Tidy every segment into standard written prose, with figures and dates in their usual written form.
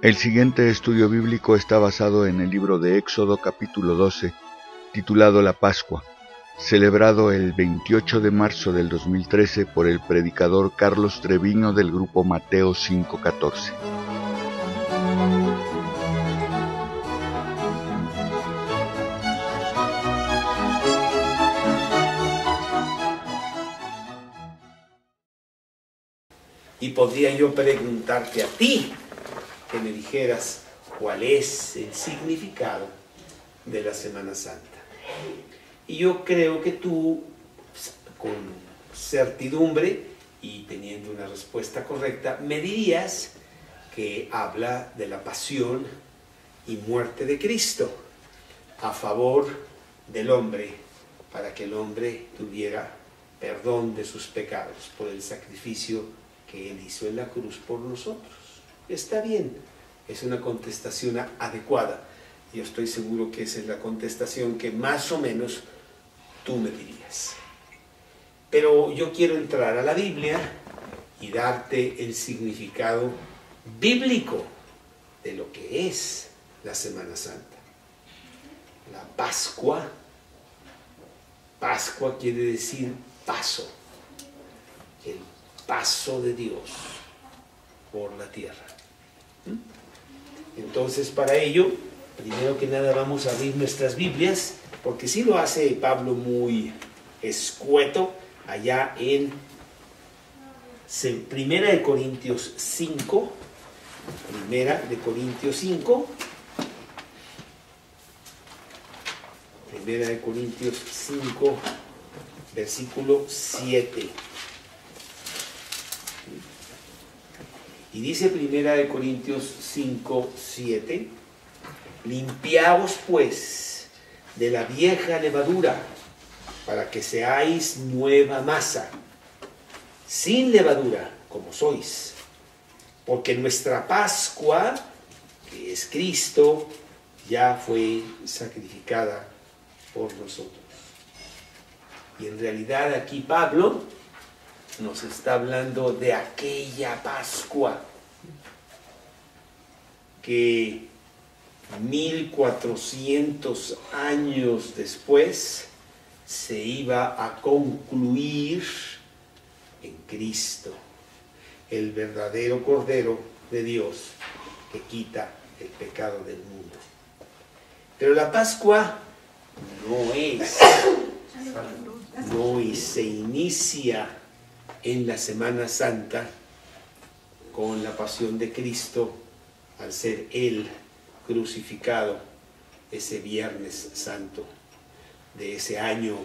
El siguiente estudio bíblico está basado en el libro de Éxodo capítulo 12, titulado La Pascua, celebrado el 28 de marzo del 2013 por el predicador Carlos Treviño del grupo Mateo 5:14. Y podría yo preguntarte a ti, que me dijeras cuál es el significado de la Semana Santa. Y yo creo que tú, con certidumbre y teniendo una respuesta correcta, me dirías que habla de la pasión y muerte de Cristo a favor del hombre, para que el hombre tuviera perdón de sus pecados por el sacrificio que Él hizo en la cruz por nosotros. Está bien, es una contestación adecuada. Yo estoy seguro que esa es la contestación que más o menos tú me dirías. Pero yo quiero entrar a la Biblia y darte el significado bíblico de lo que es la Semana Santa. La Pascua quiere decir paso, el paso de Dios por la tierra. Entonces, para ello, primero que nada vamos a abrir nuestras Biblias, porque sí lo hace Pablo muy escueto, allá en Primera de Corintios 5, Primera de Corintios 5, versículo 7. Y dice Primera de Corintios 5, 7, limpiaos pues de la vieja levadura, para que seáis nueva masa, sin levadura, como sois, porque nuestra Pascua, que es Cristo, ya fue sacrificada por nosotros. Y en realidad aquí Pablo nos está hablando de aquella Pascua que 1400 años después se iba a concluir en Cristo, el verdadero Cordero de Dios que quita el pecado del mundo. Pero la Pascua no se inicia en la Semana Santa con la pasión de Cristo, al ser Él crucificado ese Viernes Santo de ese año,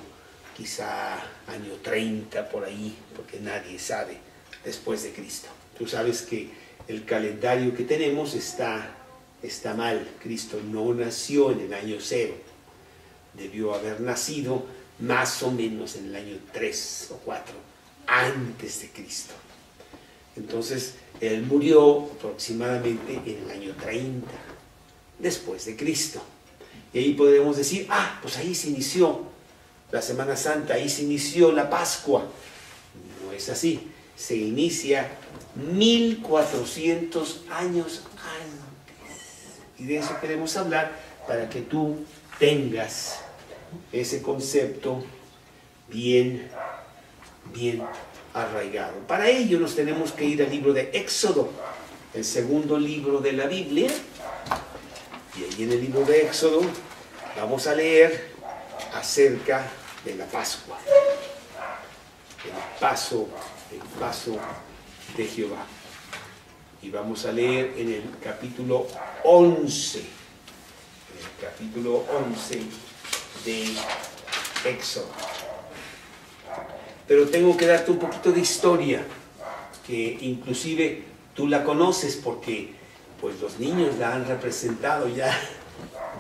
quizá año 30 por ahí, porque nadie sabe, después de Cristo. Tú sabes que el calendario que tenemos está mal. Cristo no nació en el año 0, debió haber nacido más o menos en el año 3 o 4 antes de Cristo. Entonces Él murió aproximadamente en el año 30 después de Cristo, y ahí podemos decir, pues ahí se inició la Semana Santa, ahí se inició la Pascua. No es así, se inicia 1400 años antes, y de eso queremos hablar para que tú tengas ese concepto bien arraigado. Para ello nos tenemos que ir al libro de Éxodo, el segundo libro de la Biblia, y ahí en el libro de Éxodo vamos a leer acerca de la Pascua, el paso de Jehová. Y vamos a leer en el capítulo 11, de Éxodo. Pero tengo que darte un poquito de historia, que inclusive tú la conoces porque pues los niños la han representado ya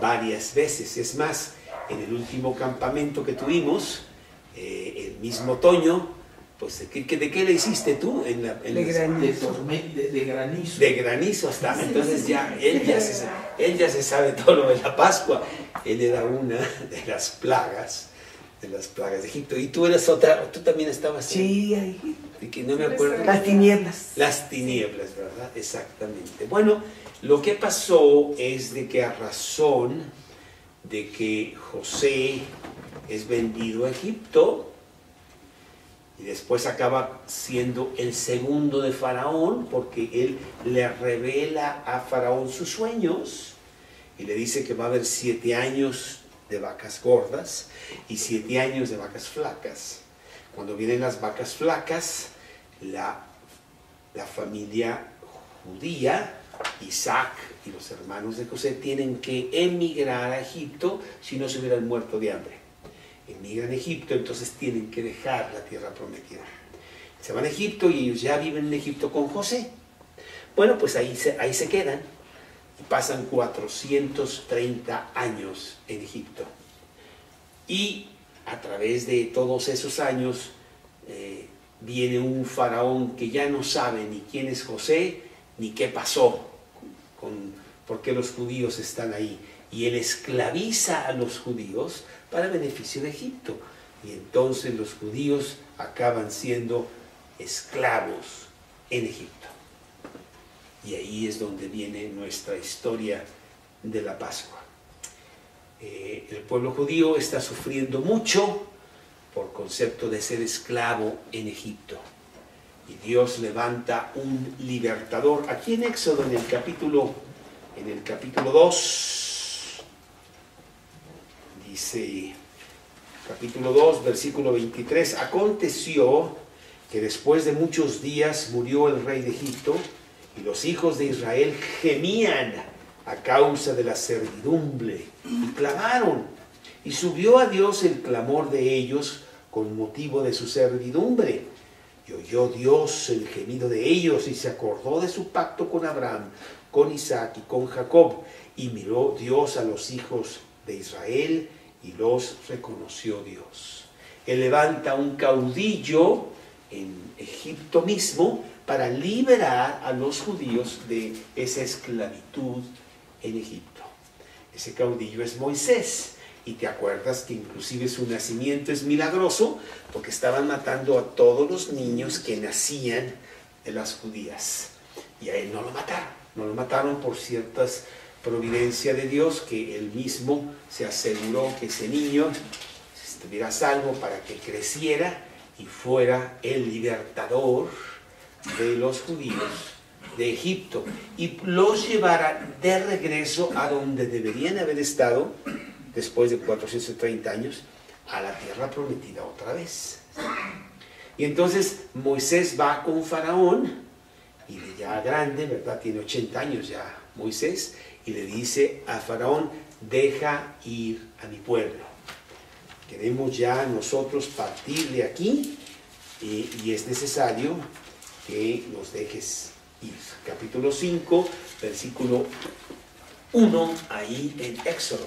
varias veces. Es más, en el último campamento que tuvimos, el mismo otoño, pues ¿de qué le hiciste tú? De granizo. De granizo hasta. Entonces ya él ya se sabe todo lo de la Pascua. Él era una de las plagas de las plagas de Egipto. Y tú eras otra, tú también estabas. Sí, ahí. De que no me acuerdo. Las tinieblas. Las tinieblas, ¿verdad? Exactamente. Bueno, lo que pasó es de que a razón de que José es vendido a Egipto y después acaba siendo el segundo de Faraón, porque él le revela a Faraón sus sueños y le dice que va a haber 7 años de vacas gordas y 7 años de vacas flacas. Cuando vienen las vacas flacas, la familia judía, Isaac y los hermanos de José, tienen que emigrar a Egipto si no se hubieran muerto de hambre. Emigran a Egipto, entonces tienen que dejar la tierra prometida. Se van a Egipto y ellos ya viven en Egipto con José. Bueno, pues ahí se quedan y pasan 430 años en Egipto. Y a través de todos esos años viene un faraón que ya no sabe ni quién es José ni qué pasó, por qué los judíos están ahí. Y él esclaviza a los judíos para beneficio de Egipto. Y entonces los judíos acaban siendo esclavos en Egipto. Y ahí es donde viene nuestra historia de la Pascua. El pueblo judío está sufriendo mucho por concepto de ser esclavo en Egipto. Y Dios levanta un libertador. Aquí en Éxodo, en el capítulo 2, dice, capítulo 2, versículo 23, aconteció que después de muchos días murió el rey de Egipto, y los hijos de Israel gemían a causa de la servidumbre, y clamaron, y subió a Dios el clamor de ellos con motivo de su servidumbre. Y oyó Dios el gemido de ellos, y se acordó de su pacto con Abraham, con Isaac y con Jacob. Y miró Dios a los hijos de Israel, y los reconoció Dios. Él levanta un caudillo en Egipto mismo para liberar a los judíos de esa esclavitud en Egipto. Ese caudillo es Moisés. Y te acuerdas que inclusive su nacimiento es milagroso, porque estaban matando a todos los niños que nacían de las judías. Y a él no lo mataron. No lo mataron por ciertas providencia de Dios, que él mismo se aseguró que ese niño estuviera salvo para que creciera y fuera el libertador de los judíos de Egipto y los llevara de regreso a donde deberían haber estado después de 430 años, a la tierra prometida otra vez. Y entonces Moisés va con Faraón, y de ya grande, ¿verdad? Tiene 80 años ya Moisés, y le dice a Faraón, deja ir a mi pueblo. Queremos ya nosotros partir de aquí, y es necesario que nos dejes ir. Capítulo 5, versículo 1, ahí en Éxodo.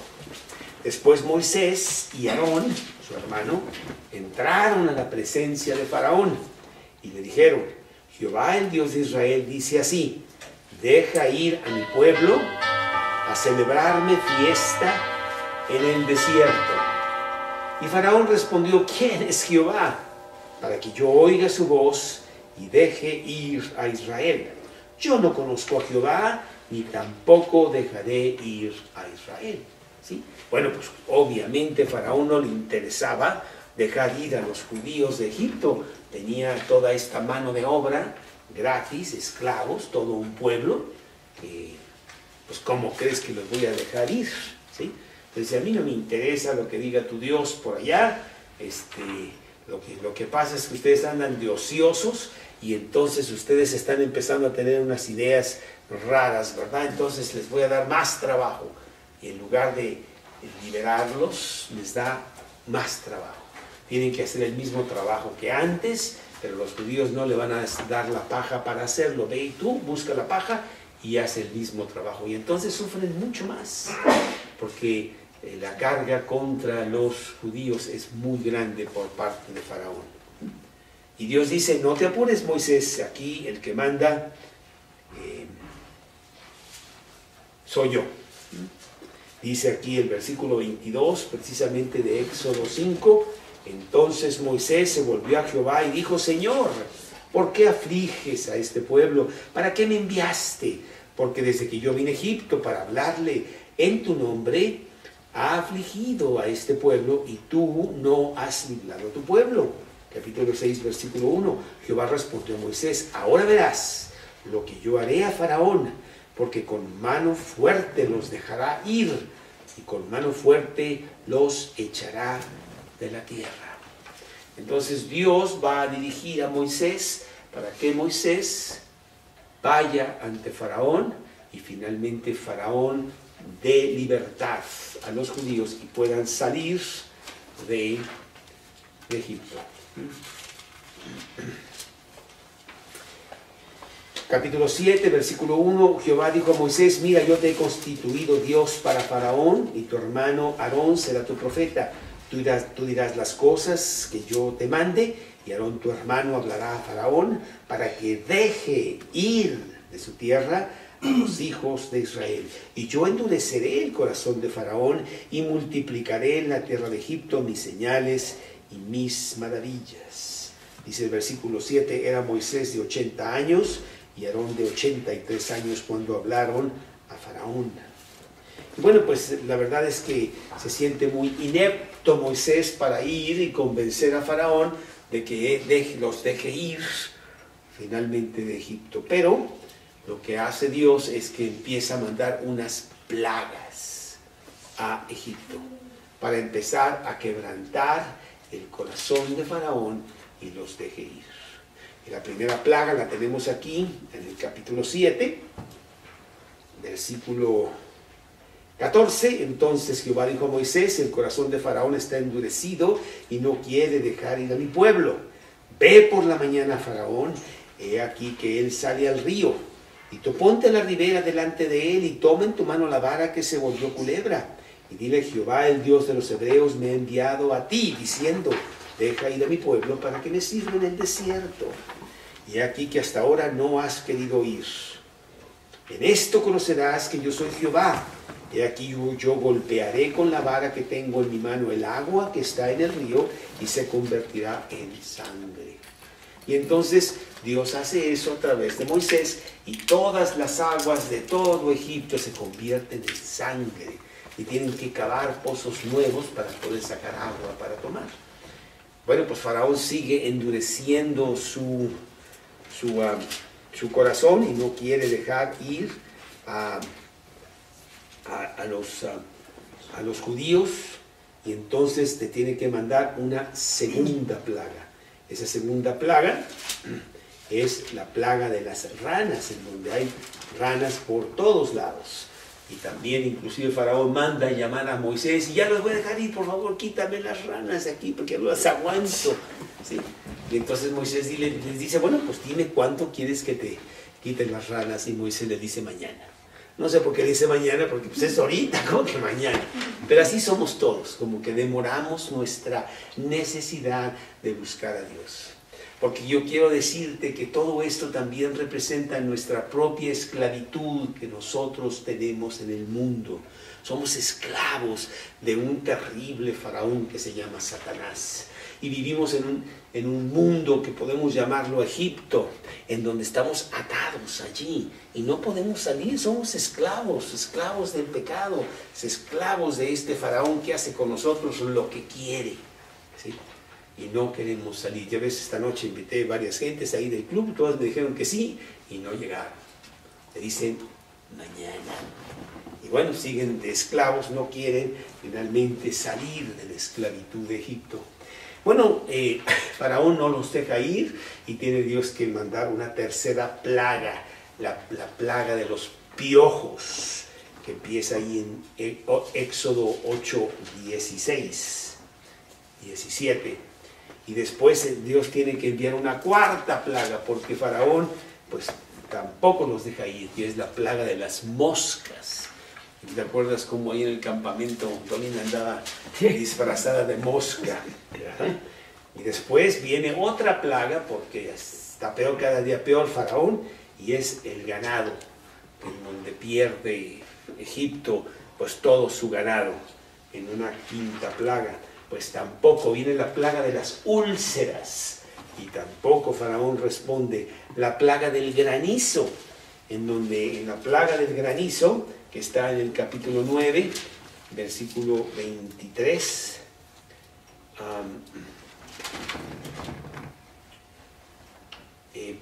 Después Moisés y Aarón, su hermano, entraron a la presencia de Faraón y le dijeron, Jehová el Dios de Israel dice así, deja ir a mi pueblo a celebrarme fiesta en el desierto. Y Faraón respondió, ¿quién es Jehová? Para que yo oiga su voz y deje ir a Israel. Yo no conozco a Jehová, ni tampoco dejaré ir a Israel. ¿Sí? Bueno, pues obviamente Faraón no le interesaba dejar ir a los judíos de Egipto. Tenía toda esta mano de obra gratis, esclavos, todo un pueblo. Pues ¿cómo crees que los voy a dejar ir? ¿Sí? Entonces a mí no me interesa lo que diga tu Dios por allá. Lo que pasa es que ustedes andan de ociosos y entonces ustedes están empezando a tener unas ideas raras, ¿verdad? Entonces les voy a dar más trabajo. Y en lugar de liberarlos, les da más trabajo. Tienen que hacer el mismo trabajo que antes, pero los judíos no le van a dar la paja para hacerlo. Ve y tú, busca la paja y haz el mismo trabajo. Y entonces sufren mucho más, porque la carga contra los judíos es muy grande por parte de Faraón. Y Dios dice, no te apures, Moisés, aquí el que manda soy yo. Dice aquí el versículo 22, precisamente de Éxodo 5, Entonces Moisés se volvió a Jehová y dijo: Señor, ¿por qué afliges a este pueblo? ¿Para qué me enviaste? Porque desde que yo vine a Egipto para hablarle en tu nombre, ha afligido a este pueblo y tú no has librado a tu pueblo. Capítulo 6, versículo 1. Jehová respondió a Moisés: ahora verás lo que yo haré a Faraón, porque con mano fuerte los dejará ir y con mano fuerte los echará de la tierra. Entonces Dios va a dirigir a Moisés para que Moisés vaya ante Faraón y finalmente Faraón dé libertad a los judíos y puedan salir de Egipto. Capítulo 7, versículo 1, Jehová dijo a Moisés: mira, yo te he constituido Dios para Faraón, y tu hermano Aarón será tu profeta. Tú dirás las cosas que yo te mande, y Aarón tu hermano hablará a Faraón para que deje ir de su tierra a los hijos de Israel. Y yo endureceré el corazón de Faraón y multiplicaré en la tierra de Egipto mis señales y mis maravillas. Dice el versículo 7, era Moisés de 80 años y Aarón de 83 años cuando hablaron a Faraón. Y bueno, pues la verdad es que se siente muy inepto Moisés para ir y convencer a Faraón de que los deje ir finalmente de Egipto. Pero lo que hace Dios es que empieza a mandar unas plagas a Egipto para empezar a quebrantar el corazón de Faraón y los deje ir. Y la primera plaga la tenemos aquí en el capítulo 7, versículo 14. Entonces Jehová dijo a Moisés: el corazón de Faraón está endurecido y no quiere dejar ir a mi pueblo. Ve por la mañana a Faraón, he aquí que él sale al río, y tú ponte a la ribera delante de él y toma en tu mano la vara que se volvió culebra. Y dile: Jehová, el Dios de los hebreos, me ha enviado a ti, diciendo: deja ir a mi pueblo para que me sirva en el desierto. Y aquí que hasta ahora no has querido ir. En esto conocerás que yo soy Jehová. He aquí yo golpearé con la vara que tengo en mi mano el agua que está en el río y se convertirá en sangre. Y entonces Dios hace eso a través de Moisés y todas las aguas de todo Egipto se convierten en sangre y tienen que cavar pozos nuevos para poder sacar agua para tomar. Bueno, pues Faraón sigue endureciendo su corazón y no quiere dejar ir a los judíos, y entonces te tiene que mandar una segunda plaga. Esa segunda plaga es la plaga de las ranas, en donde hay ranas por todos lados. Y también inclusive Faraón manda llamar a Moisés: y ya los voy a dejar ir, por favor, quítame las ranas de aquí porque no las aguanto. ¿Sí? Y entonces Moisés les dice: bueno, pues dime cuánto quieres que te quiten las ranas. Y Moisés le dice: mañana. No sé por qué dice mañana, porque pues es ahorita, como que mañana. Pero así somos todos, como que demoramos nuestra necesidad de buscar a Dios. Porque yo quiero decirte que todo esto también representa nuestra propia esclavitud que nosotros tenemos en el mundo. Somos esclavos de un terrible faraón que se llama Satanás. Y vivimos en un mundo que podemos llamarlo Egipto, en donde estamos atados allí y no podemos salir. Somos esclavos del pecado, esclavos de este faraón que hace con nosotros lo que quiere, ¿sí? Y no queremos salir. Ya ves, esta noche invité a varias gentes ahí del club, todas me dijeron que sí y no llegaron. Me dicen mañana. Y bueno, siguen de esclavos, no quieren finalmente salir de la esclavitud de Egipto. Bueno, Faraón no los deja ir y tiene Dios que mandar una tercera plaga, la plaga de los piojos, que empieza ahí en Éxodo 8, 16, 17. Y después Dios tiene que enviar una cuarta plaga, porque Faraón pues tampoco los deja ir, y es la plaga de las moscas. ¿Te acuerdas cómo ahí en el campamento Tonina andaba disfrazada de mosca? Y después viene otra plaga, porque está peor, cada día peor Faraón, y es el ganado, en donde pierde Egipto pues todo su ganado, en una quinta plaga. pues tampoco viene la plaga de las úlceras. Y tampoco Faraón responde. La plaga del granizo, en la plaga del granizo, que está en el capítulo 9, versículo 23,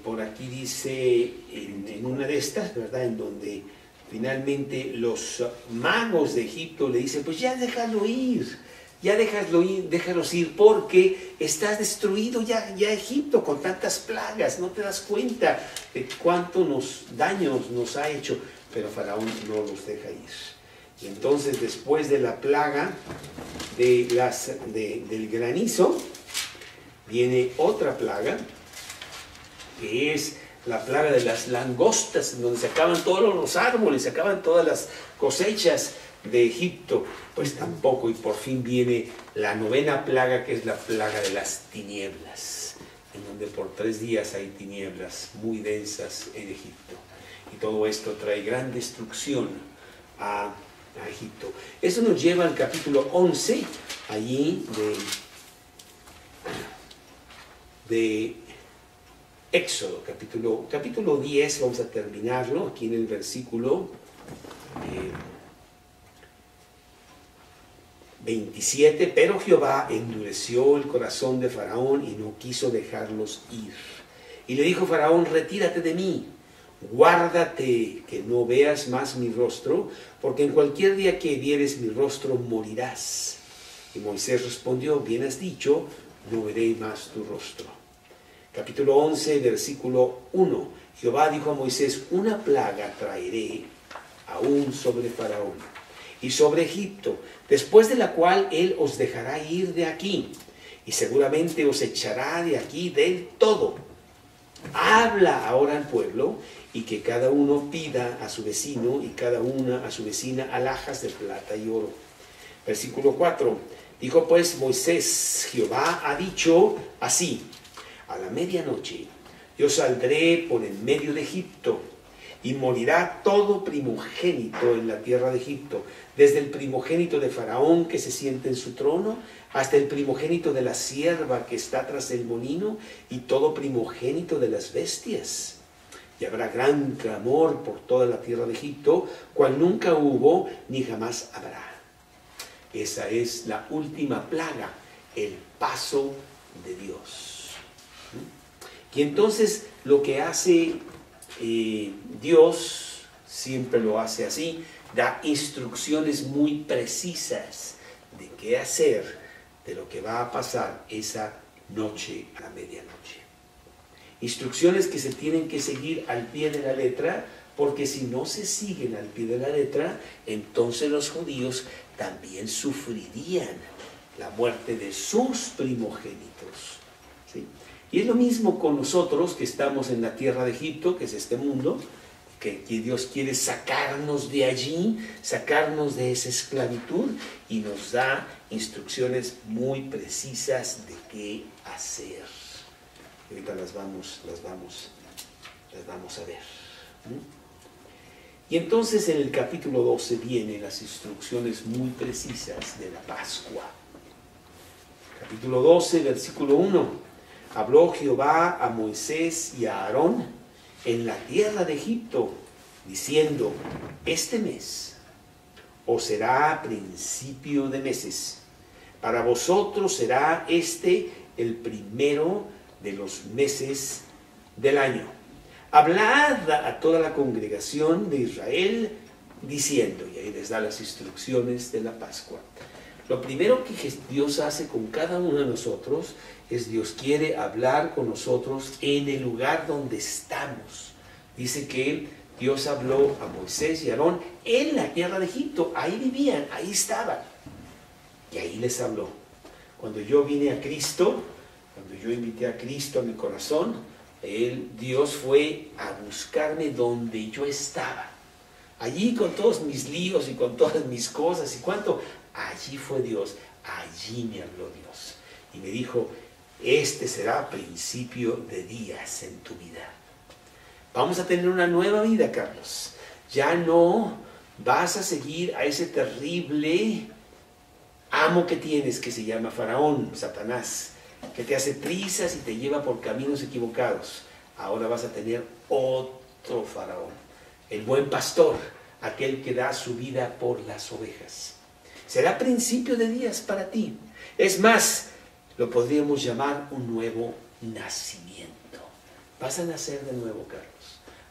por aquí dice, en una de estas, ¿verdad?, en donde finalmente los magos de Egipto le dicen, pues ya déjalo ir, déjalos ir, porque estás destruido ya Egipto con tantas plagas, no te das cuenta de cuántos daños nos ha hecho, pero Faraón no los deja ir. Y entonces, después de la plaga del granizo, viene otra plaga, que es la plaga de las langostas, en donde se acaban todos los árboles, se acaban todas las cosechas de Egipto. Pues tampoco, y por fin viene la 9ª plaga, que es la plaga de las tinieblas, en donde por 3 días hay tinieblas muy densas en Egipto. Y todo esto trae gran destrucción a Egipto. Eso nos lleva al capítulo 11, allí de Éxodo, capítulo 10, vamos a terminarlo aquí en el versículo 27. Pero Jehová endureció el corazón de Faraón y no quiso dejarlos ir. Y le dijo Faraón, retírate de mí, guárdate que no veas más mi rostro, porque en cualquier día que vieres mi rostro morirás. Y Moisés respondió, bien has dicho, no veré más tu rostro. Capítulo 11, versículo 1. Jehová dijo a Moisés, una plaga traeré aún sobre Faraón y sobre Egipto, después de la cual él os dejará ir de aquí, y seguramente os echará de aquí del todo. Habla ahora al pueblo, y que cada uno pida a su vecino y cada una a su vecina alhajas de plata y oro. Versículo 4. Dijo pues Moisés, Jehová ha dicho así, a la medianoche yo saldré por en medio de Egipto, y morirá todo primogénito en la tierra de Egipto, desde el primogénito de Faraón que se siente en su trono, hasta el primogénito de la sierva que está tras el molino, y todo primogénito de las bestias. Y habrá gran clamor por toda la tierra de Egipto, cual nunca hubo ni jamás habrá. Esa es la última plaga, el paso de Dios. Y entonces lo que hace Dios, siempre lo hace así, da instrucciones muy precisas de qué hacer, de lo que va a pasar esa noche a la medianoche. Instrucciones que se tienen que seguir al pie de la letra, porque si no se siguen al pie de la letra, entonces los judíos también sufrirían la muerte de sus primogénitos. ¿Sí? Y es lo mismo con nosotros que estamos en la tierra de Egipto, que es este mundo, que Dios quiere sacarnos de allí, sacarnos de esa esclavitud, y nos da instrucciones muy precisas de qué hacer. Ahorita las vamos a ver. Y entonces en el capítulo 12 vienen las instrucciones muy precisas de la Pascua. Capítulo 12, versículo 1. Habló Jehová a Moisés y a Aarón en la tierra de Egipto, diciendo, este mes os será principio de meses. Para vosotros será este el primero de los meses del año. Hablad a toda la congregación de Israel, diciendo, y ahí les da las instrucciones de la Pascua. Lo primero que Dios hace con cada uno de nosotros es Dios quiere hablar con nosotros en el lugar donde estamos. Dice que Dios habló a Moisés y a Aarón en la tierra de Egipto. Ahí vivían, ahí estaban. Y ahí les habló. Cuando yo vine a Cristo, cuando yo invité a Cristo a mi corazón, Dios fue a buscarme donde yo estaba. Allí con todos mis líos y con todas mis cosas y cuánto, allí fue Dios, allí me habló Dios. Y me dijo, este será principio de días en tu vida. Vamos a tener una nueva vida, Carlos. Ya no vas a seguir a ese terrible amo que tienes que se llama Faraón, Satanás, que te hace prisas y te lleva por caminos equivocados. Ahora vas a tener otro Faraón, el buen pastor, aquel que da su vida por las ovejas. Será principio de días para ti. Es más, lo podríamos llamar un nuevo nacimiento. Vas a nacer de nuevo, Carlos.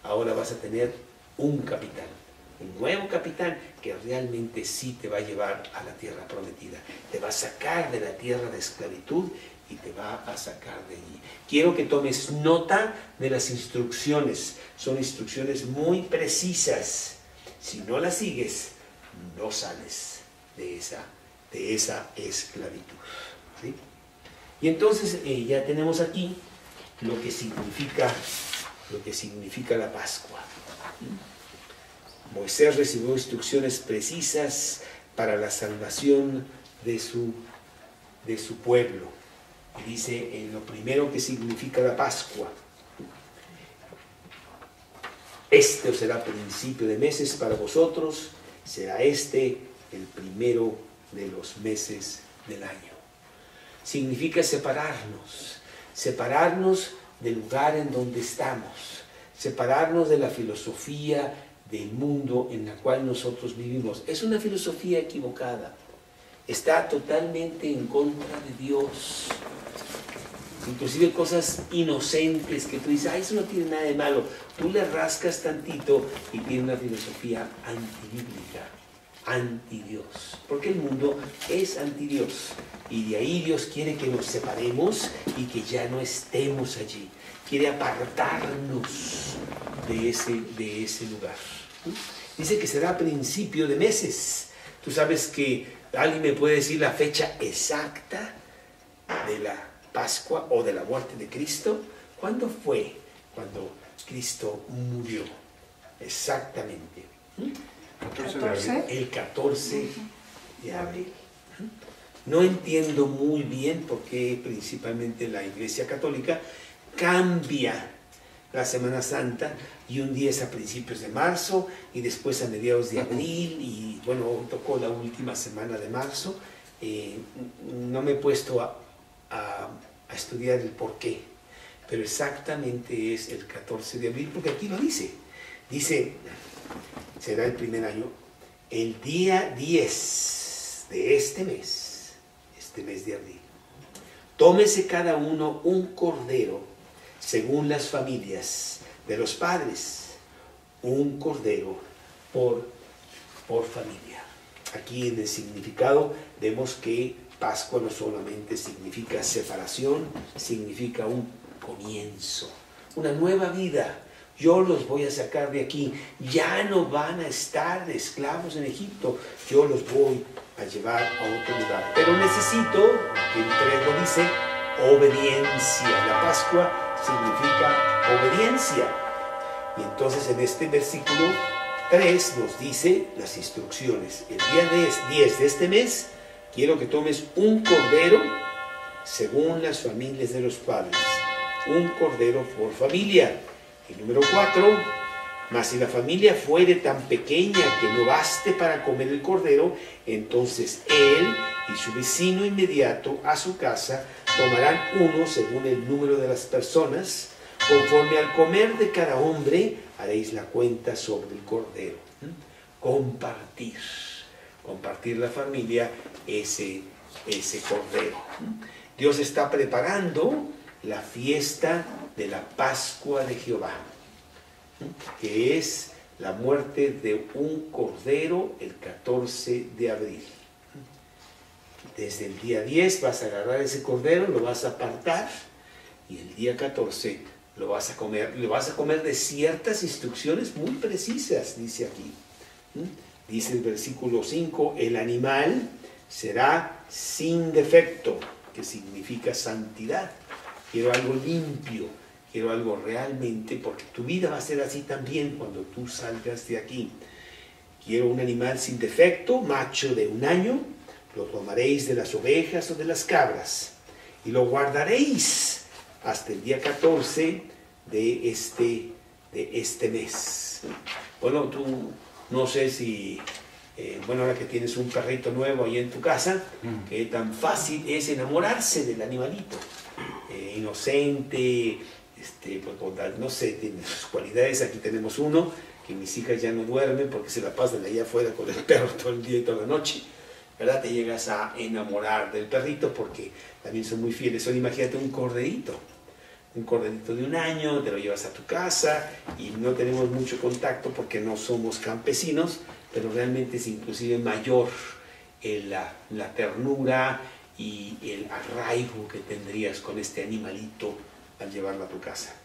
Ahora vas a tener un capitán, un nuevo capitán que realmente sí te va a llevar a la tierra prometida. Te va a sacar de la tierra de esclavitud y te va a sacar de allí. Quiero que tomes nota de las instrucciones. Son instrucciones muy precisas. Si no las sigues, no sales de esa esclavitud. ¿Sí? Y entonces ya tenemos aquí lo que significa la Pascua. Moisés recibió instrucciones precisas para la salvación de su pueblo. Y dice lo primero que significa la Pascua. Este os será principio de meses para vosotros, será este el primero de los meses del año. Significa separarnos del lugar en donde estamos, separarnos de la filosofía del mundo en la cual nosotros vivimos. Es una filosofía equivocada, está totalmente en contra de Dios. Inclusive cosas inocentes que tú dices, eso no tiene nada de malo. Tú le rascas tantito y tiene una filosofía antibíblica, antidios. Porque el mundo es antidios. Y de ahí Dios quiere que nos separemos y que ya no estemos allí. Quiere apartarnos de ese lugar. Dice que será a principio de meses. Tú sabes que alguien me puede decir la fecha exacta de la Pascua o de la muerte de Cristo. ¿Cuándo fue cuando Cristo murió? Exactamente. El 14 de abril. No entiendo muy bien por qué principalmente la Iglesia Católica cambia la Semana Santa y un día es a principios de marzo y después a mediados de abril y bueno, tocó la última semana de marzo. No me he puesto a estudiar el por qué, pero exactamente es el 14 de abril porque aquí lo dice. Dice, será el primer año, el día 10 de este mes de abril. Tómese cada uno un cordero según las familias de los padres, un cordero por familia. Aquí en el significado vemos que Pascua no solamente significa separación, significa un comienzo, una nueva vida. Yo los voy a sacar de aquí, ya no van a estar de esclavos en Egipto, yo los voy a llevar a otro lugar. Pero necesito, aquí el 3 lo dice, obediencia. La Pascua significa obediencia. Y entonces en este versículo 3 nos dice las instrucciones. El día 10 de este mes, quiero que tomes un cordero según las familias de los padres. Un cordero por familia. Y número 4, mas si la familia fuere tan pequeña que no baste para comer el cordero, entonces él y su vecino inmediato a su casa tomarán uno según el número de las personas. Conforme al comer de cada hombre, haréis la cuenta sobre el cordero. Compartir la familia, ese cordero. Dios está preparando la fiesta de la Pascua de Jehová, que es la muerte de un cordero el 14 de abril. Desde el día 10 vas a agarrar ese cordero, lo vas a apartar y el día 14 lo vas a comer. Lo vas a comer de ciertas instrucciones muy precisas, dice aquí. Dice el versículo 5, el animal será sin defecto, que significa santidad. Quiero algo limpio, quiero algo realmente, porque tu vida va a ser así también cuando tú salgas de aquí. Quiero un animal sin defecto, macho de 1 año, lo tomaréis de las ovejas o de las cabras, y lo guardaréis hasta el día 14 de este mes. Bueno, tú no sé si bueno, ahora que tienes un perrito nuevo ahí en tu casa, que tan fácil es enamorarse del animalito. Inocente, pues, no sé, tiene sus cualidades. Aquí tenemos uno, que mis hijas ya no duermen porque se la pasan allá afuera con el perro todo el día y toda la noche, ¿verdad? Te llegas a enamorar del perrito porque también son muy fieles. Imagínate un corderito de 1 año, te lo llevas a tu casa y no tenemos mucho contacto porque no somos campesinos, pero realmente es inclusive mayor la ternura y el arraigo que tendrías con este animalito al llevarlo a tu casa.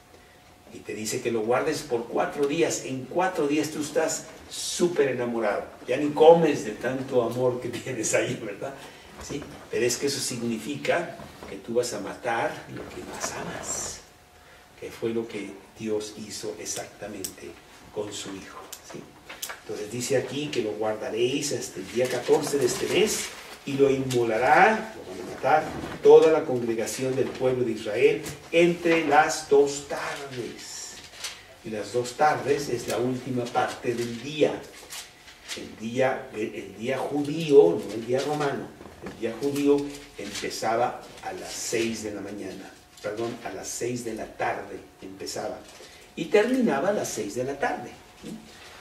Y te dice que lo guardes por 4 días. En 4 días tú estás súper enamorado. Ya ni comes de tanto amor que tienes ahí, ¿verdad? ¿Sí? Pero es que eso significa que tú vas a matar lo que más amas, que fue lo que Dios hizo exactamente con su Hijo. ¿Sí? Entonces dice aquí que lo guardaréis hasta el día 14 de este mes y lo inmolará, lo van a matar, toda la congregación del pueblo de Israel entre las 2 tardes. Y las 2 tardes es la última parte del día. El día judío, no el día romano, el día judío empezaba a las 6 de la mañana, perdón, a las 6 de la tarde empezaba y terminaba a las 6 de la tarde.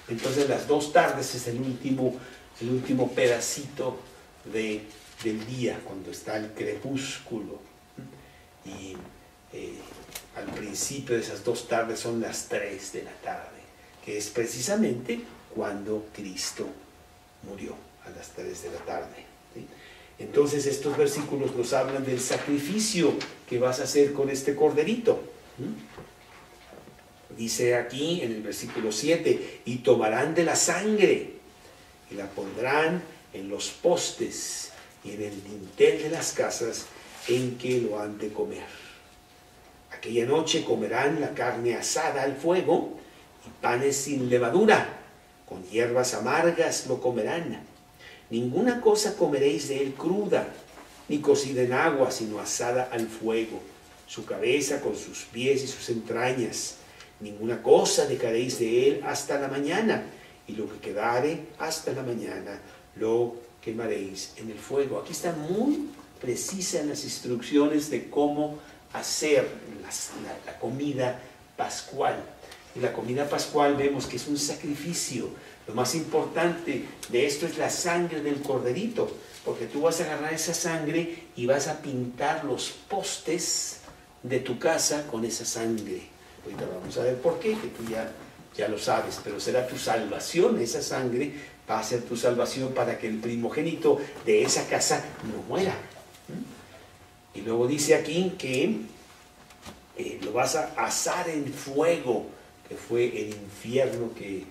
Entonces las 2 tardes es el último pedacito del día, cuando está el crepúsculo. Y al principio de esas 2 tardes son las 3 de la tarde, que es precisamente cuando Cristo murió, a las 3 de la tarde. ¿Sí? Entonces estos versículos nos hablan del sacrificio que vas a hacer con este corderito. Dice aquí en el versículo 7, y tomarán de la sangre y la pondrán en los postes y en el dintel de las casas en que lo han de comer. Aquella noche comerán la carne asada al fuego y panes sin levadura, con hierbas amargas lo comerán. Ninguna cosa comeréis de él cruda, ni cocida en agua, sino asada al fuego, su cabeza con sus pies y sus entrañas. Ninguna cosa dejaréis de él hasta la mañana, y lo que quedare hasta la mañana lo quemaréis en el fuego. Aquí están muy precisas las instrucciones de cómo hacer la comida pascual. Y la comida pascual vemos que es un sacrificio. Lo más importante de esto es la sangre del corderito, porque tú vas a agarrar esa sangre y vas a pintar los postes de tu casa con esa sangre. Ahorita vamos a ver por qué, que tú ya lo sabes, pero será tu salvación. Esa sangre va a ser tu salvación para que el primogénito de esa casa no muera. Y luego dice aquí que lo vas a asar en fuego, que fue el infierno que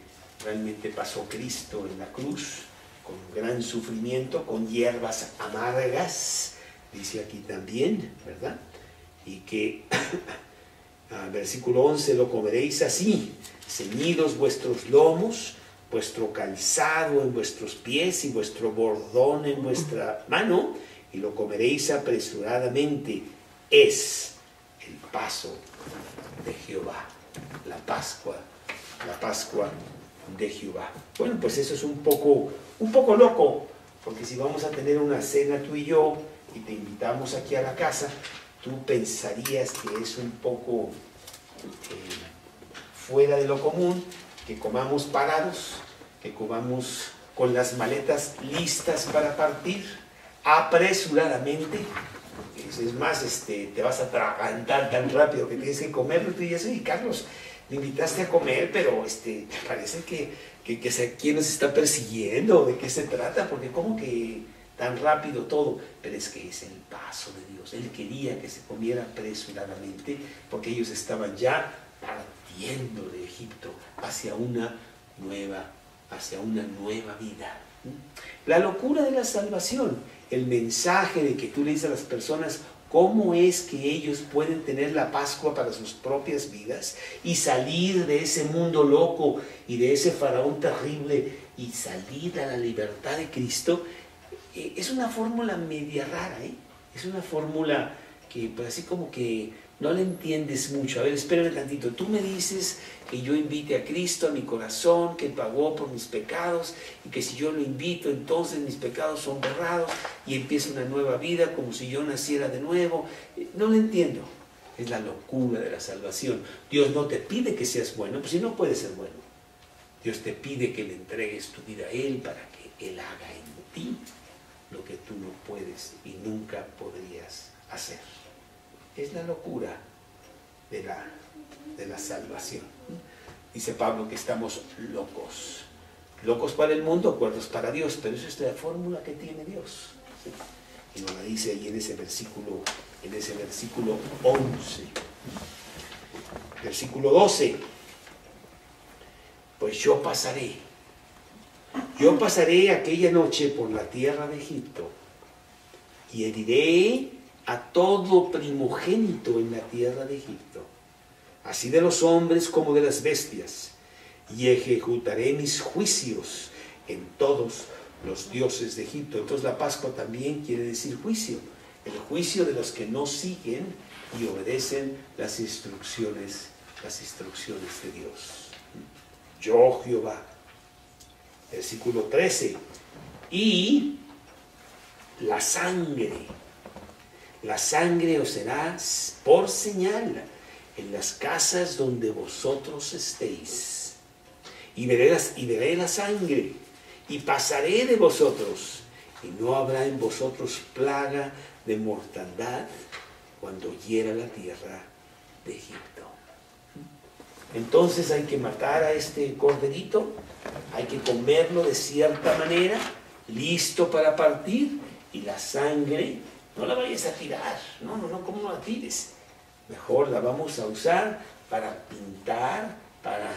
realmente pasó Cristo en la cruz, con gran sufrimiento, con hierbas amargas, dice aquí también, ¿verdad? Y que, versículo 11, lo comeréis así, ceñidos vuestros lomos, vuestro calzado en vuestros pies y vuestro bordón en vuestra mano, y lo comeréis apresuradamente. Es el paso de Jehová, la Pascua de Jehová. Bueno, pues eso es un poco loco, porque si vamos a tener una cena tú y yo, y te invitamos aquí a la casa, tú pensarías que es un poco fuera de lo común, que comamos parados, que comamos con las maletas listas para partir, apresuradamente. Es más, te vas a atragantar tan rápido que tienes que comerlo. Tú dices, oye, Carlos, me invitaste a comer, pero parece que quién nos está persiguiendo, ¿de qué se trata? Porque como que tan rápido todo, pero es que es el paso de Dios. Él quería que se comiera apresuradamente, porque ellos estaban ya partiendo de Egipto hacia una nueva vida. La locura de la salvación, el mensaje de que tú le dices a las personas cómo es que ellos pueden tener la Pascua para sus propias vidas y salir de ese mundo loco y de ese faraón terrible y salir a la libertad de Cristo. Es una fórmula media rara, es una fórmula pues así como que no le entiendes mucho. A ver, espérame tantito. Tú me dices que yo invite a Cristo a mi corazón, que pagó por mis pecados, y que si yo lo invito, entonces mis pecados son borrados y empieza una nueva vida como si yo naciera de nuevo. No lo entiendo. Es la locura de la salvación. Dios no te pide que seas bueno, pues si no puedes ser bueno. Dios te pide que le entregues tu vida a Él para que Él haga en ti lo que tú no puedes y nunca podrías hacer. Es la locura de la salvación. Dice Pablo que estamos locos. Locos para el mundo, cuerdos para Dios, pero esa es la fórmula que tiene Dios. Y nos la dice ahí en ese versículo 11. Versículo 12. Pues yo pasaré aquella noche por la tierra de Egipto y heriré a todo primogénito en la tierra de Egipto, así de los hombres como de las bestias, y ejecutaré mis juicios en todos los dioses de Egipto. Entonces la Pascua también quiere decir juicio, el juicio de los que no siguen y obedecen las instrucciones de Dios. Yo, Jehová. Versículo 13. Y la sangre os será por señal en las casas donde vosotros estéis. Y veré la sangre, y pasaré de vosotros, y no habrá en vosotros plaga de mortandad cuando hiera la tierra de Egipto. Entonces hay que matar a este corderito, hay que comerlo de cierta manera, listo para partir, y la sangre no la vayas a tirar, no, ¿cómo no la tires? Mejor la vamos a usar para pintar, para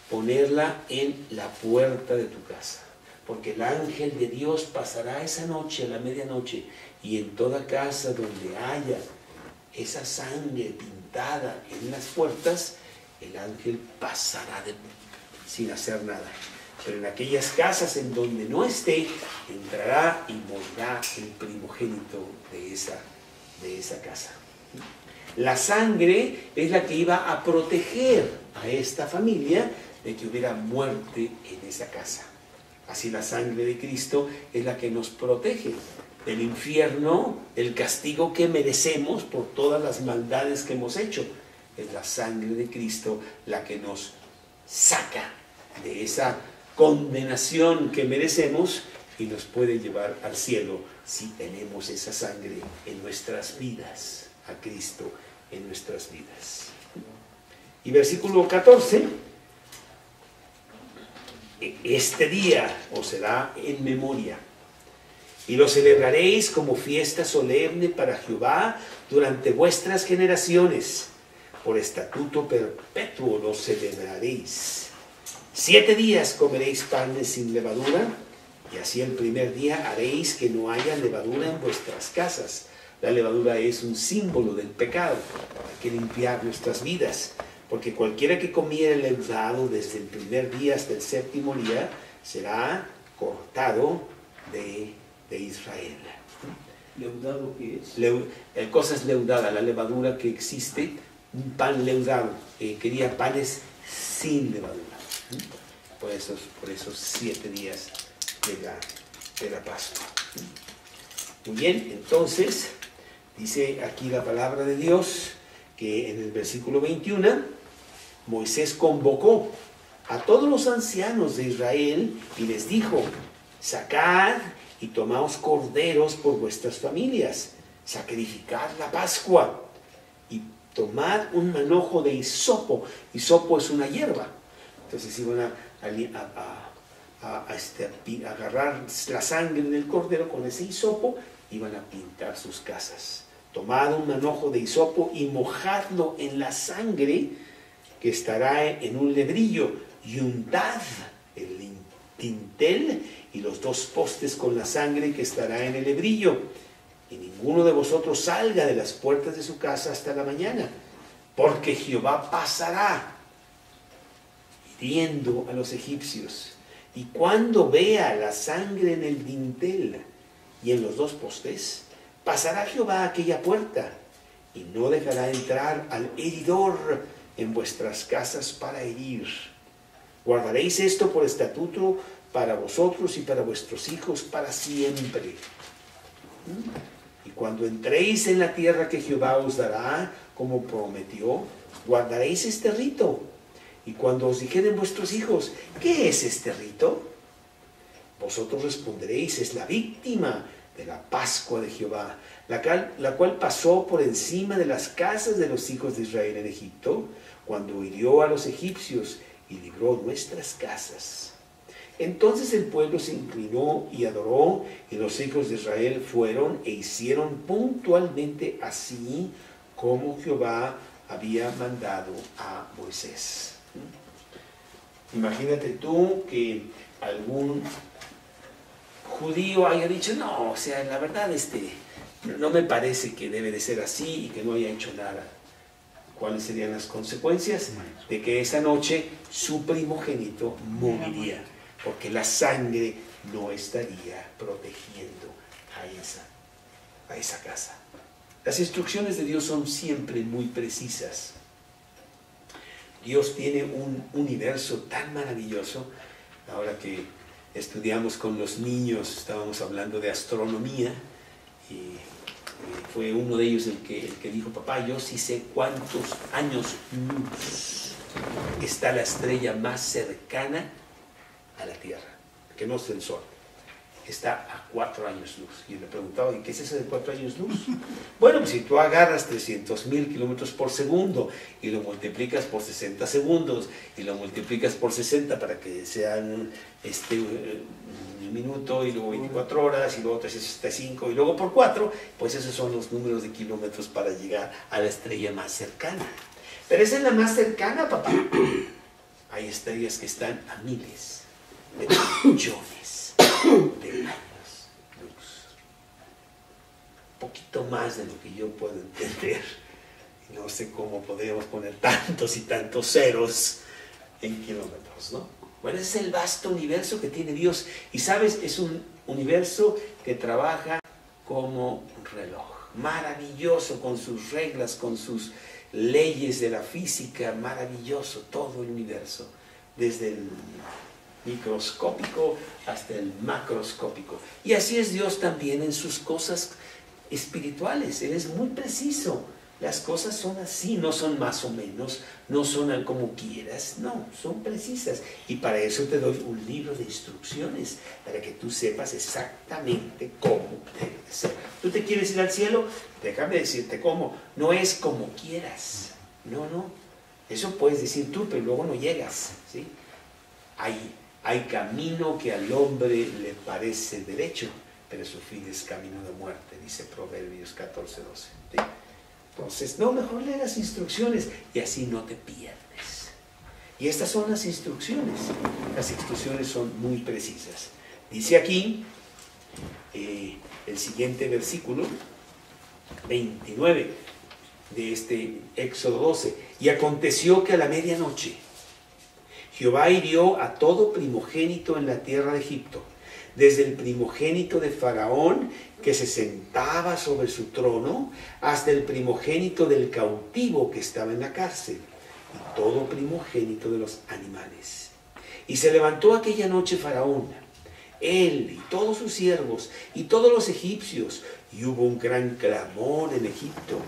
ponerla en la puerta de tu casa, porque el ángel de Dios pasará esa noche a la medianoche, y en toda casa donde haya esa sangre pintada en las puertas, el ángel pasará sin hacer nada. Pero en aquellas casas en donde no esté, entrará y morirá el primogénito de esa casa. La sangre es la que iba a proteger a esta familia de que hubiera muerte en esa casa. Así la sangre de Cristo es la que nos protege del infierno, del castigo que merecemos por todas las maldades que hemos hecho. Es la sangre de Cristo la que nos saca de esa condenación que merecemos y nos puede llevar al cielo si tenemos esa sangre en nuestras vidas, a Cristo en nuestras vidas. Y versículo 14, este día os será en memoria, y lo celebraréis como fiesta solemne para Jehová durante vuestras generaciones. Por estatuto perpetuo lo celebraréis. 7 días comeréis panes sin levadura, y así el primer día haréis que no haya levadura en vuestras casas. La levadura es un símbolo del pecado. Hay que limpiar nuestras vidas, porque cualquiera que comiera leudado desde el primer día hasta el 7º día será cortado de Israel. ¿Leudado qué es? Cosas leudadas, la levadura que existe, un pan leudado. Quería panes sin levadura. Por esos 7 días de la Pascua. Muy bien, entonces dice aquí la palabra de Dios que en el versículo 21 Moisés convocó a todos los ancianos de Israel y les dijo: sacad y tomaos corderos por vuestras familias, sacrificad la Pascua y tomad un manojo de hisopo. Hisopo es una hierba. Entonces iban a agarrar la sangre del cordero con ese hisopo, iban a pintar sus casas. Tomad un manojo de hisopo y mojadlo en la sangre que estará en un lebrillo, y untad el dintel y los 2 postes con la sangre que estará en el lebrillo. Y ninguno de vosotros salga de las puertas de su casa hasta la mañana, porque Jehová pasará hiriendo a los egipcios. Y cuando vea la sangre en el dintel y en los 2 postes, pasará Jehová a aquella puerta y no dejará entrar al heridor en vuestras casas para herir. Guardaréis esto por estatuto para vosotros y para vuestros hijos para siempre. Y cuando entréis en la tierra que Jehová os dará, como prometió, guardaréis este rito. Y cuando os dijeren vuestros hijos, ¿qué es este rito? Vosotros responderéis, es la víctima de la Pascua de Jehová, la cual pasó por encima de las casas de los hijos de Israel en Egipto, cuando hirió a los egipcios y libró nuestras casas. Entonces el pueblo se inclinó y adoró, y los hijos de Israel fueron e hicieron puntualmente así como Jehová había mandado a Moisés. Imagínate tú que algún judío haya dicho, no, o sea, la verdad no me parece que debe de ser así y que no haya hecho nada. ¿Cuáles serían las consecuencias? De que esa noche su primogénito moriría, porque la sangre no estaría protegiendo a esa casa. Las instrucciones de Dios son siempre muy precisas. Dios tiene un universo tan maravilloso. Ahora que estudiamos con los niños, estábamos hablando de astronomía, y fue uno de ellos el que dijo, papá, yo sí sé cuántos años luz está la estrella más cercana a la Tierra, que no es el Sol. Está a 4 años luz. Y le preguntaba, ¿y qué es eso de 4 años luz? Bueno, pues si tú agarras 300.000 kilómetros por segundo y lo multiplicas por 60 segundos y lo multiplicas por 60 para que sean un minuto y luego 24 horas y luego 365 y luego por 4, pues esos son los números de kilómetros para llegar a la estrella más cercana. Pero esa es la más cercana, papá. Hay estrellas que están a miles de millones de años luz. Un poquito más de lo que yo puedo entender. No sé cómo podríamos poner tantos y tantos ceros en kilómetros, ¿no? Bueno, ese es el vasto universo que tiene Dios. Y sabes, es un universo que trabaja como un reloj. Maravilloso, con sus reglas, con sus leyes de la física. Maravilloso todo el universo. Desde el microscópico hasta el macroscópico. Y así es Dios también en sus cosas espirituales. Él es muy preciso. Las cosas son así, no son más o menos, no son como quieras, no, son precisas. Y para eso te doy un libro de instrucciones, para que tú sepas exactamente cómo debe ser. ¿Tú te quieres ir al cielo? Déjame decirte cómo. No es como quieras. No, no. Eso puedes decir tú, pero luego no llegas, ¿sí? Hay camino que al hombre le parece derecho, pero su fin es camino de muerte, dice Proverbios 14:12. ¿Sí? Entonces, no, mejor lee las instrucciones y así no te pierdes. Y estas son las instrucciones. Las instrucciones son muy precisas. Dice aquí, el siguiente versículo, 29 de este Éxodo 12. Y aconteció que a la medianoche Jehová hirió a todo primogénito en la tierra de Egipto, desde el primogénito de Faraón, que se sentaba sobre su trono, hasta el primogénito del cautivo que estaba en la cárcel, y todo primogénito de los animales. Y se levantó aquella noche Faraón, él y todos sus siervos, y todos los egipcios, y hubo un gran clamor en Egipto,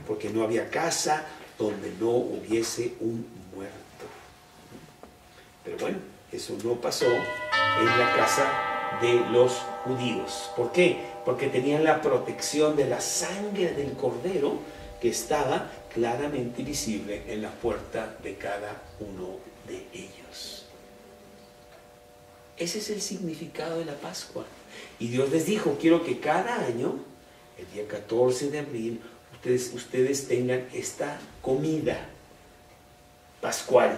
porque no había casa donde no hubiese un muerto. Pero bueno, eso no pasó en la casa de los judíos. ¿Por qué? Porque tenían la protección de la sangre del cordero que estaba claramente visible en la puerta de cada uno de ellos. Ese es el significado de la Pascua. Y Dios les dijo, quiero que cada año, el día 14 de abril, ustedes tengan esta comida pascual.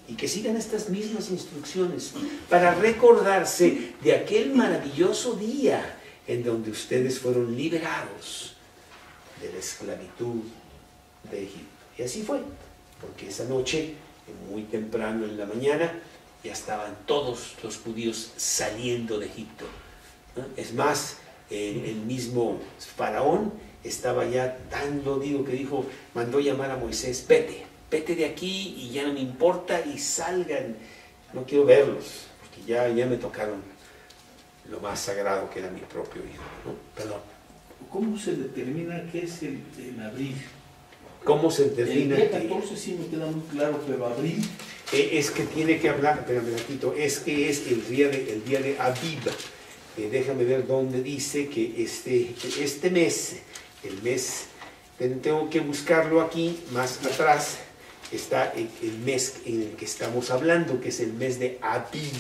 Y que sigan estas mismas instrucciones para recordarse de aquel maravilloso día en donde ustedes fueron liberados de la esclavitud de Egipto. Y así fue, porque esa noche, muy temprano en la mañana, ya estaban todos los judíos saliendo de Egipto. ¿No? Es más, El mismo Faraón estaba ya tan dolido que mandó llamar a Moisés: vete de aquí y ya no me importa, y salgan, no quiero verlos, porque ya me tocaron lo más sagrado, que era mi propio hijo, ¿no? Perdón. ¿Cómo se determina qué es el abril? ¿Cómo se determina? El día 14 sí me queda muy claro, pero abril... Es que tiene que hablar, espérame un ratito, es que es el día de Abib. Déjame ver dónde dice que este mes, el mes, tengo que buscarlo aquí, más atrás, está el mes en el que estamos hablando, que es el mes de Abib,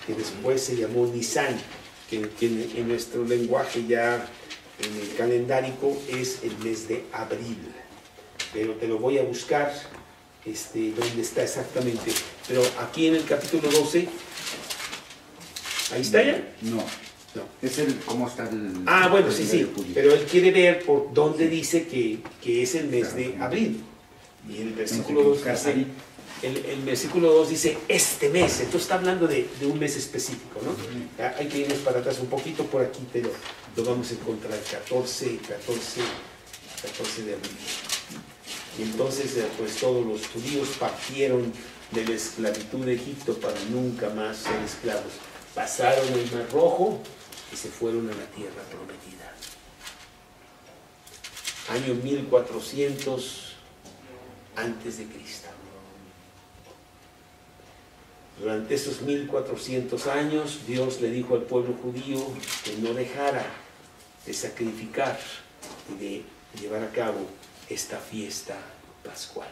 que después se llamó Nisan, que en nuestro lenguaje ya, en el calendárico, es el mes de abril. Pero te lo voy a buscar, dónde está exactamente. Pero aquí en el capítulo 12, ¿ahí está ya? No. Es cómo está el... Bueno, sí. Pero él quiere ver por dónde dice que es el mes de abril. Y el versículo 2 dice, el versículo 2 dice este mes. Entonces está hablando de un mes específico, ¿no? Hay que irnos para atrás un poquito, por aquí lo vamos a encontrar, 14 de abril. Y entonces pues todos los judíos partieron de la esclavitud de Egipto para nunca más ser esclavos. Pasaron el Mar Rojo y se fueron a la tierra prometida. Año 1400 antes de Cristo. Durante esos 1400 años, Dios le dijo al pueblo judío que no dejara de sacrificar y de llevar a cabo esta fiesta pascual.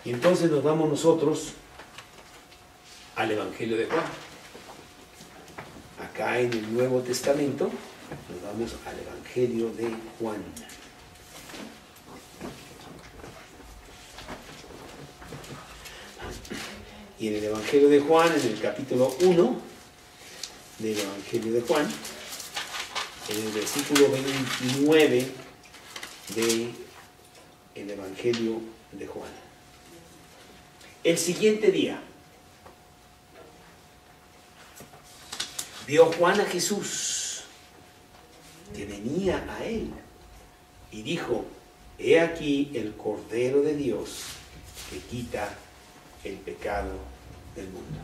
Y entonces nos vamos nosotros al Evangelio de Juan. Acá en el Nuevo Testamento nos vamos al Evangelio de Juan. Y en el Evangelio de Juan, en el capítulo 1 del Evangelio de Juan, en el versículo 29 del Evangelio de Juan. El siguiente día vio Juan a Jesús que venía a él y dijo: he aquí el Cordero de Dios que quita el pecado del mundo.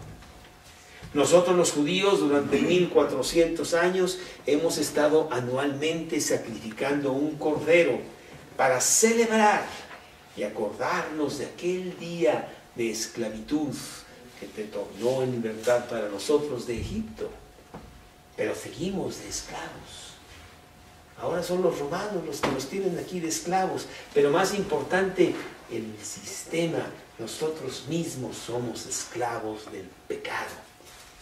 Nosotros los judíos durante 1400 años hemos estado anualmente sacrificando un cordero para celebrar y acordarnos de aquel día de esclavitud que te tornó en libertad para nosotros de Egipto. Pero seguimos de esclavos. Ahora son los romanos los que nos tienen aquí de esclavos. Pero más importante, el sistema, nosotros mismos somos esclavos del pecado.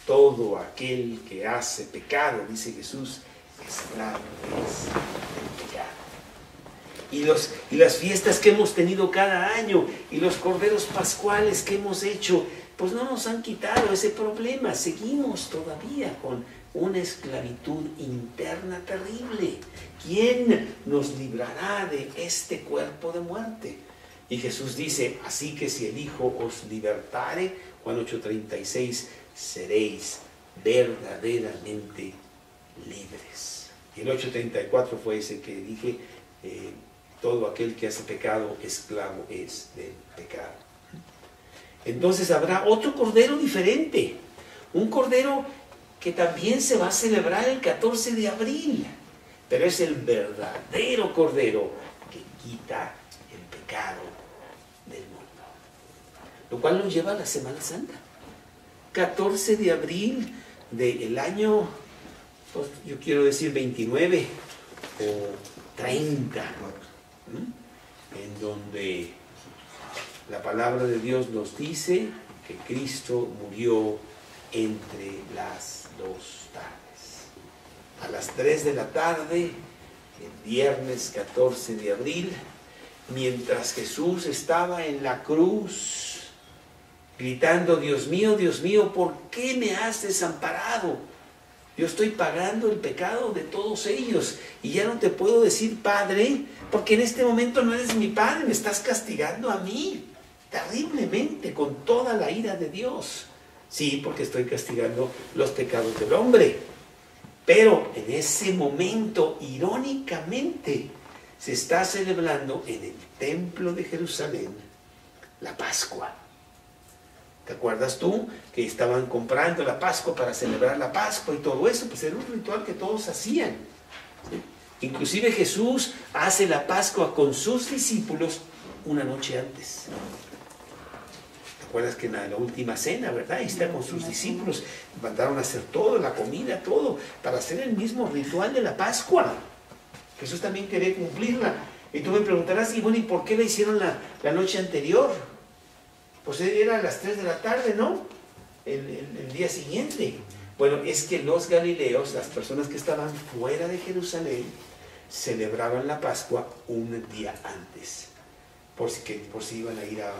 Todo aquel que hace pecado, dice Jesús, esclavo es del pecado. Y las fiestas que hemos tenido cada año y los corderos pascuales que hemos hecho, pues no nos han quitado ese problema. Seguimos todavía con una esclavitud interna terrible. ¿Quién nos librará de este cuerpo de muerte? Y Jesús dice: así que si el Hijo os libertare, Juan 8:36, seréis verdaderamente libres. Y el 8:34 fue ese que dije: todo aquel que hace pecado, esclavo es del pecado. Entonces habrá otro cordero diferente, un cordero que también se va a celebrar el 14 de abril, pero es el verdadero cordero que quita el pecado del mundo. Lo cual nos lleva a la Semana Santa. 14 de abril del año, pues, yo quiero decir 29 o 30, en donde la palabra de Dios nos dice que Cristo murió entre las 2 tardes. A las 3 de la tarde, el viernes 14 de abril, mientras Jesús estaba en la cruz, gritando: Dios mío, ¿por qué me has desamparado? Yo estoy pagando el pecado de todos ellos y ya no te puedo decir Padre, porque en este momento no eres mi Padre, me estás castigando a mí terriblemente, con toda la ira de Dios. Sí, porque estoy castigando los pecados del hombre. Pero en ese momento, irónicamente, se está celebrando en el templo de Jerusalén la Pascua. ¿Te acuerdas tú que estaban comprando la Pascua para celebrar la Pascua y todo eso? Pues era un ritual que todos hacían, ¿sí? Inclusive Jesús hace la Pascua con sus discípulos una noche antes. ¿Te acuerdas que en la última cena, verdad? Ahí está con sus discípulos. Mandaron a hacer todo, la comida, todo, para hacer el mismo ritual de la Pascua. Jesús también quería cumplirla. Y tú me preguntarás, y bueno, ¿y por qué la hicieron la noche anterior? Pues era a las 3 de la tarde, ¿no? El día siguiente. Bueno, es que los galileos, las personas que estaban fuera de Jerusalén, celebraban la Pascua un día antes. Por si iban a ir a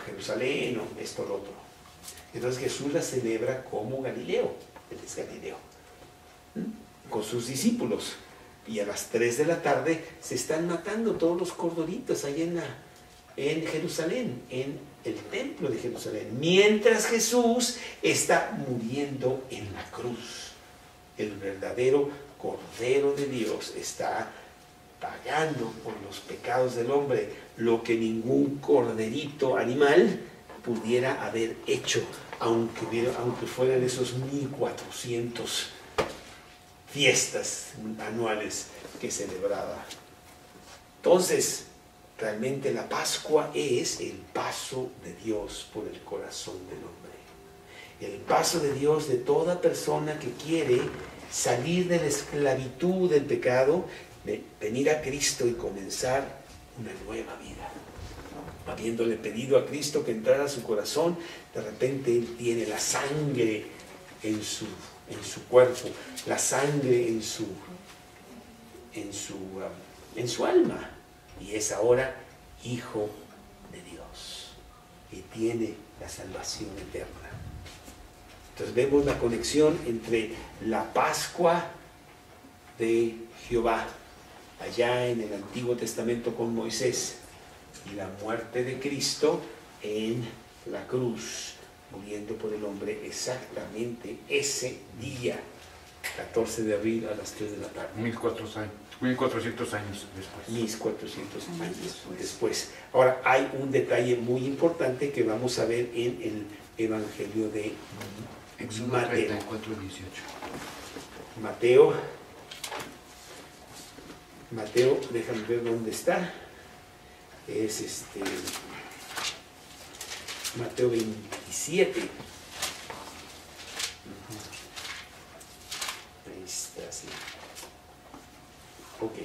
Jerusalén o esto o lo otro. Entonces Jesús la celebra como Galileo. Él es Galileo. Con sus discípulos. Y a las 3 de la tarde se están matando todos los corderitos ahí en Jerusalén, en el templo de Jerusalén, mientras Jesús está muriendo en la cruz. El verdadero Cordero de Dios está pagando por los pecados del hombre, lo que ningún corderito animal pudiera haber hecho, aunque fueran esos 1400 fiestas anuales que celebraba. Entonces, realmente la Pascua es el paso de Dios por el corazón del hombre. El paso de Dios de toda persona que quiere salir de la esclavitud del pecado, de venir a Cristo y comenzar una nueva vida. Habiéndole pedido a Cristo que entrara a su corazón, de repente Él tiene la sangre en su cuerpo, la sangre en su alma. Y es ahora hijo de Dios y tiene la salvación eterna. Entonces vemos la conexión entre la Pascua de Jehová allá en el Antiguo Testamento con Moisés y la muerte de Cristo en la cruz, muriendo por el hombre exactamente ese día, 14 de abril a las 3 de la tarde. 1400 años después. 1400 años después. Ahora, hay un detalle muy importante que vamos a ver en el Evangelio de Mateo. 34:18. Mateo, déjame ver dónde está. Es Mateo 27. Ahí está, sí. Ok.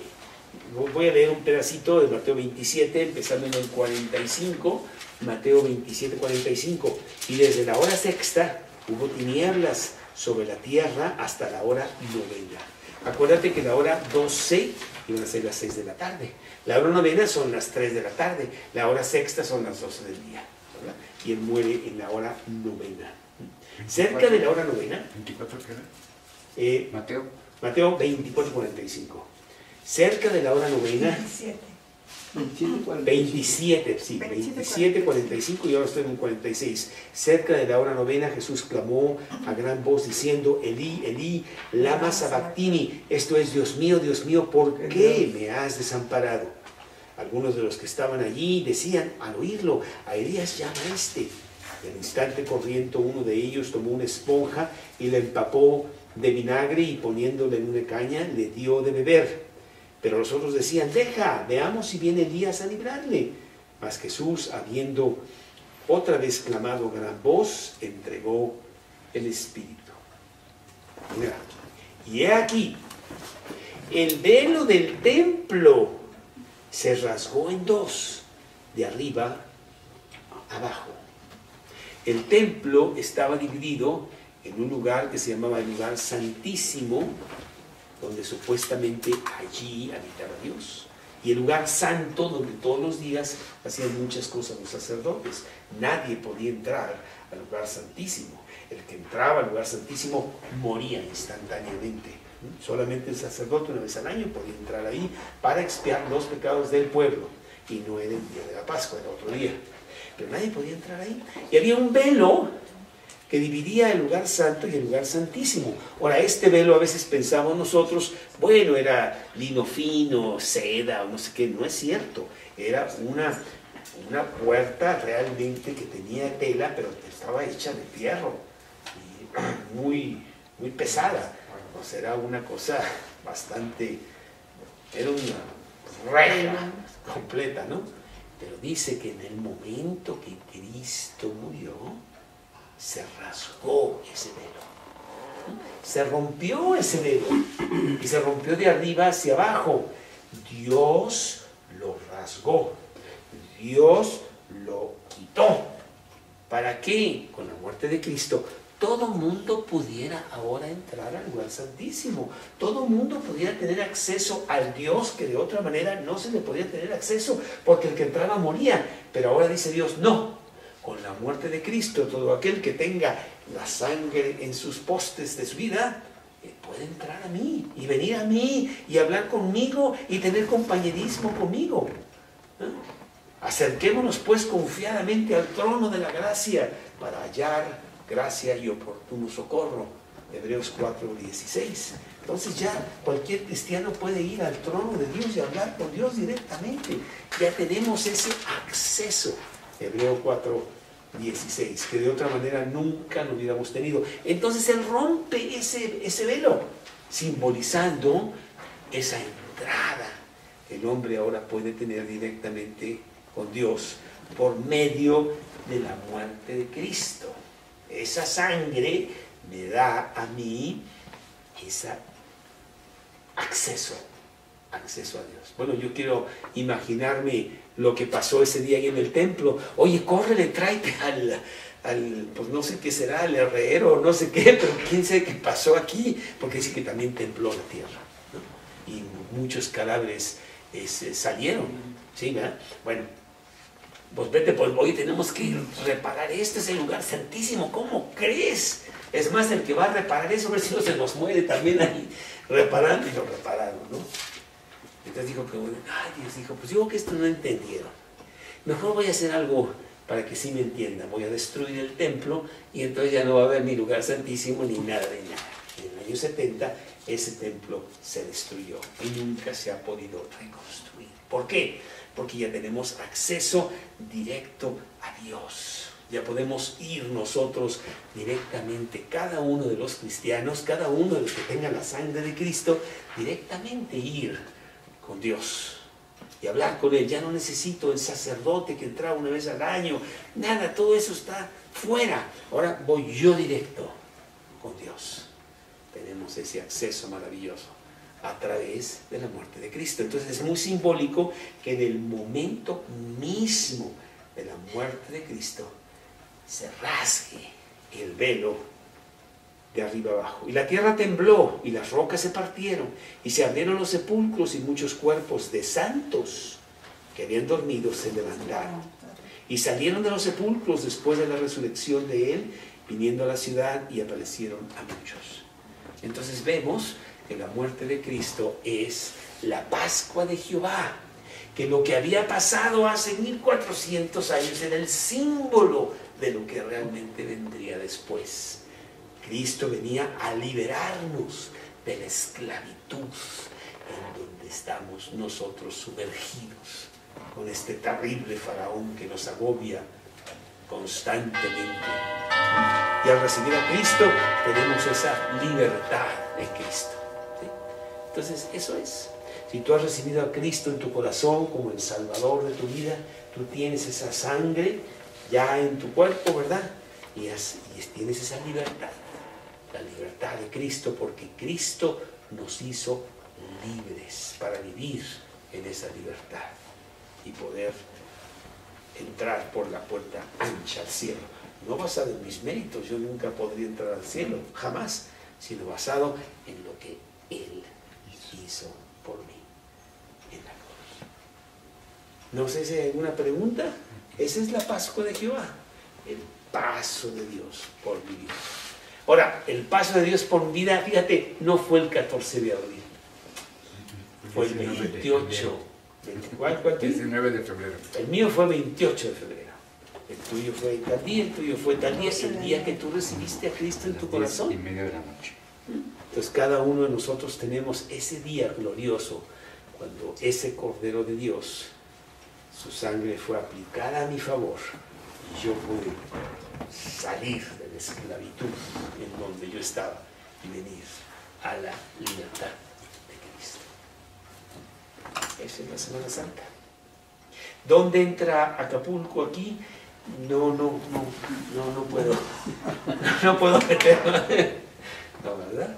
Voy a leer un pedacito de Mateo 27, empezando en el 45. Mateo 27, 45. Y desde la hora sexta hubo tinieblas sobre la tierra hasta la hora novena. Acuérdate que la hora 12 iban a ser las 6 de la tarde. La hora novena son las 3 de la tarde. La hora sexta son las 12 del día, ¿verdad? Y él muere en la hora novena. Cerca de la hora novena. ¿24 qué era? Mateo 24, 45. Cerca de la hora novena. 27, 45 y ahora estoy en 46. Cerca de la hora novena Jesús clamó a gran voz diciendo: Elí, Elí, lama sabactini. Esto es: Dios mío, ¿por qué me has desamparado? Algunos de los que estaban allí decían al oírlo: a Elías llama a este. Y al instante corriendo uno de ellos tomó una esponja y la empapó de vinagre y poniéndole en una caña le dio de beber. Pero los otros decían: deja, veamos si viene Elías a librarle. Mas Jesús, habiendo otra vez clamado a gran voz, entregó el Espíritu. Mira, y he aquí, el velo del templo se rasgó en dos, de arriba abajo. El templo estaba dividido en un lugar que se llamaba el lugar santísimo, donde supuestamente allí habitaba Dios, y el lugar santo donde todos los días hacían muchas cosas los sacerdotes. Nadie podía entrar al lugar santísimo. El que entraba al lugar santísimo moría instantáneamente. Solamente el sacerdote una vez al año podía entrar ahí para expiar los pecados del pueblo, y no era el día de la Pascua, era otro día. Pero nadie podía entrar ahí. Y había un velo que dividía el lugar santo y el lugar santísimo. Ahora, este velo a veces pensamos nosotros, bueno, era lino fino, seda, o no sé qué, no es cierto. Era una puerta realmente que tenía tela, pero estaba hecha de fierro, y muy, muy pesada. O sea, era una cosa bastante, era una reja completa, ¿no? Pero dice que en el momento que Cristo murió, se rasgó ese velo. Se rompió ese velo. Y se rompió de arriba hacia abajo. Dios lo rasgó. Dios lo quitó. ¿Para qué? Con la muerte de Cristo, todo mundo pudiera ahora entrar al lugar santísimo. Todo mundo pudiera tener acceso al Dios que de otra manera no se le podía tener acceso, porque el que entraba moría. Pero ahora dice Dios, no. Con la muerte de Cristo, todo aquel que tenga la sangre en sus postes de su vida, puede entrar a mí y venir a mí y hablar conmigo y tener compañerismo conmigo. Acerquémonos pues confiadamente al trono de la gracia para hallar gracia y oportuno socorro. Hebreos 4:16. Entonces ya cualquier cristiano puede ir al trono de Dios y hablar con Dios directamente. Ya tenemos ese acceso. Hebreos 4:16, que de otra manera nunca lo hubiéramos tenido. Entonces Él rompe ese velo, simbolizando esa entrada que el hombre ahora puede tener directamente con Dios por medio de la muerte de Cristo. Esa sangre me da a mí ese acceso a Dios. Bueno, yo quiero imaginarme lo que pasó ese día ahí en el templo. Oye, córrele, tráete pues no sé qué será, el herrero, no sé qué, pero quién sabe qué pasó aquí, porque dice que también tembló la tierra, ¿no? Y muchos cadáveres salieron, ¿sí? ¿Verdad? Bueno, pues vete, pues hoy tenemos que reparar, este es el lugar santísimo, ¿cómo crees? Es más, el que va a reparar eso, a ver si no se nos muere también ahí reparando, y lo repararon, ¿no? Entonces dijo que, Dios dijo, pues yo que esto no entendieron. Mejor voy a hacer algo para que sí me entiendan. Voy a destruir el templo y entonces ya no va a haber ni lugar santísimo ni nada de nada. En el año 70 ese templo se destruyó y nunca se ha podido reconstruir. ¿Por qué? Porque ya tenemos acceso directo a Dios. Ya podemos ir nosotros directamente, cada uno de los cristianos, cada uno de los que tengan la sangre de Cristo, directamente ir con Dios y hablar con Él. Ya no necesito el sacerdote que entraba una vez al año, nada, todo eso está fuera. Ahora voy yo directo con Dios. Tenemos ese acceso maravilloso a través de la muerte de Cristo. Entonces es muy simbólico que en el momento mismo de la muerte de Cristo se rasgue el velo de arriba abajo. Y la tierra tembló, y las rocas se partieron, y se abrieron los sepulcros, y muchos cuerpos de santos que habían dormido se levantaron. Y salieron de los sepulcros después de la resurrección de Él, viniendo a la ciudad, y aparecieron a muchos. Entonces vemos que la muerte de Cristo es la Pascua de Jehová, que lo que había pasado hace 1400 años era el símbolo de lo que realmente vendría después. Cristo venía a liberarnos de la esclavitud en donde estamos nosotros sumergidos, con este terrible faraón que nos agobia constantemente. Y al recibir a Cristo tenemos esa libertad en Cristo, ¿sí? Entonces eso es. Si tú has recibido a Cristo en tu corazón como el Salvador de tu vida, tú tienes esa sangre ya en tu cuerpo, ¿verdad? Y tienes esa libertad. La libertad de Cristo, porque Cristo nos hizo libres para vivir en esa libertad y poder entrar por la puerta ancha al cielo. No basado en mis méritos, yo nunca podría entrar al cielo, jamás, sino basado en lo que Él hizo por mí en la cruz. No sé si hay alguna pregunta. Esa es la Pascua de Jehová, el paso de Dios por mi vida. Ahora, el paso de Dios por mi vida, fíjate, no fue el 14 de abril, fue el 28. ¿Cuál? 19 de febrero. El mío fue 28 de febrero. El tuyo fue tal día, el tuyo fue tal día, el día que tú recibiste a Cristo en tu corazón. 10:30 de la noche. Entonces cada uno de nosotros tenemos ese día glorioso cuando ese Cordero de Dios, su sangre fue aplicada a mi favor y yo pude salir de la esclavitud en donde yo estaba y venir a la libertad de Cristo. Esa es la Semana Santa. ¿Dónde entra Acapulco aquí? No puedo. No puedo meterme. No, ¿verdad?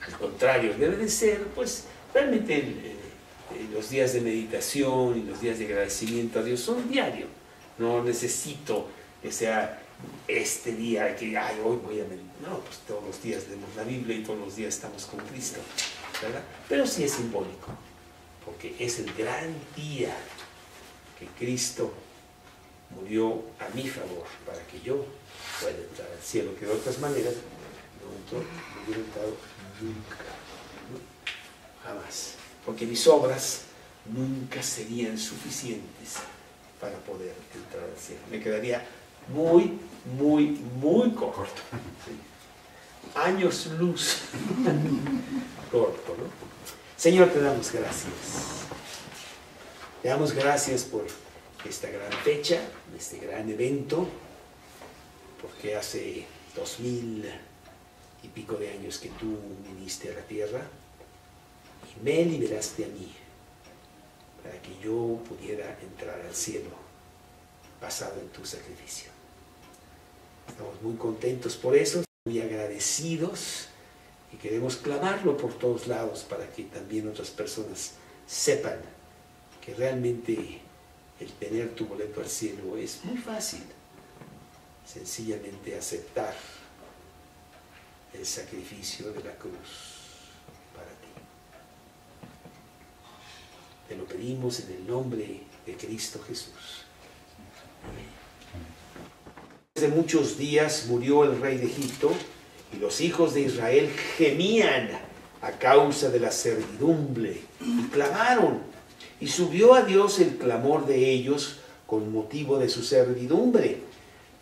Al contrario, debe de ser, pues, realmente los días de meditación y los días de agradecimiento a Dios son diarios. No necesito que sea este día que, hoy voy a meditar. No, pues todos los días leemos la Biblia y todos los días estamos con Cristo, ¿verdad? Pero sí es simbólico, porque es el gran día que Cristo murió a mi favor para que yo pueda entrar al cielo, que de otras maneras no hubiera entrado nunca, ¿no? Jamás, porque mis obras nunca serían suficientes para poder entrar al cielo. Me quedaría muy corto. ¿Sí? Años luz corto, ¿no? Señor, te damos gracias. Te damos gracias por esta gran fecha, este gran evento, porque hace 2000 y pico de años que tú viniste a la tierra y me liberaste a mí para que yo pudiera entrar al cielo basado en tu sacrificio. Estamos muy contentos por eso, muy agradecidos y queremos clamarlo por todos lados para que también otras personas sepan que realmente el tener tu boleto al cielo es muy fácil. Sencillamente aceptar el sacrificio de la cruz para ti. Te lo pedimos en el nombre de Cristo Jesús. Amén. Desde muchos días murió el rey de Egipto y los hijos de Israel gemían a causa de la servidumbre y clamaron. Y subió a Dios el clamor de ellos con motivo de su servidumbre.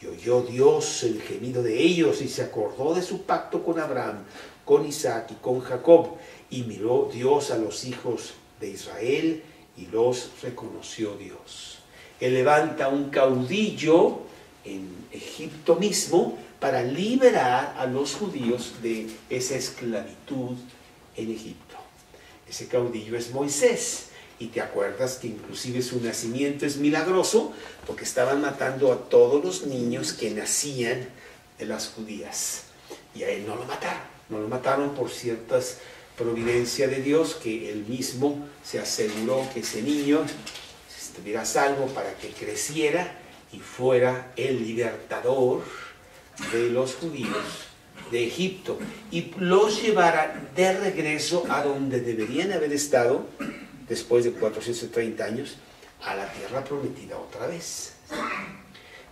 Y oyó Dios el gemido de ellos y se acordó de su pacto con Abraham, con Isaac y con Jacob. Y miró Dios a los hijos de Israel y los reconoció Dios. Él levanta un caudillo en Egipto mismo para liberar a los judíos de esa esclavitud en Egipto. Ese caudillo es Moisés. Y te acuerdas que inclusive su nacimiento es milagroso porque estaban matando a todos los niños que nacían de las judías. Y a él no lo mataron. No lo mataron por ciertas providencia de Dios, que él mismo se aseguró que ese niño estuviera a salvo para que creciera y fuera el libertador de los judíos de Egipto y los llevara de regreso a donde deberían haber estado después de 430 años, a la tierra prometida otra vez.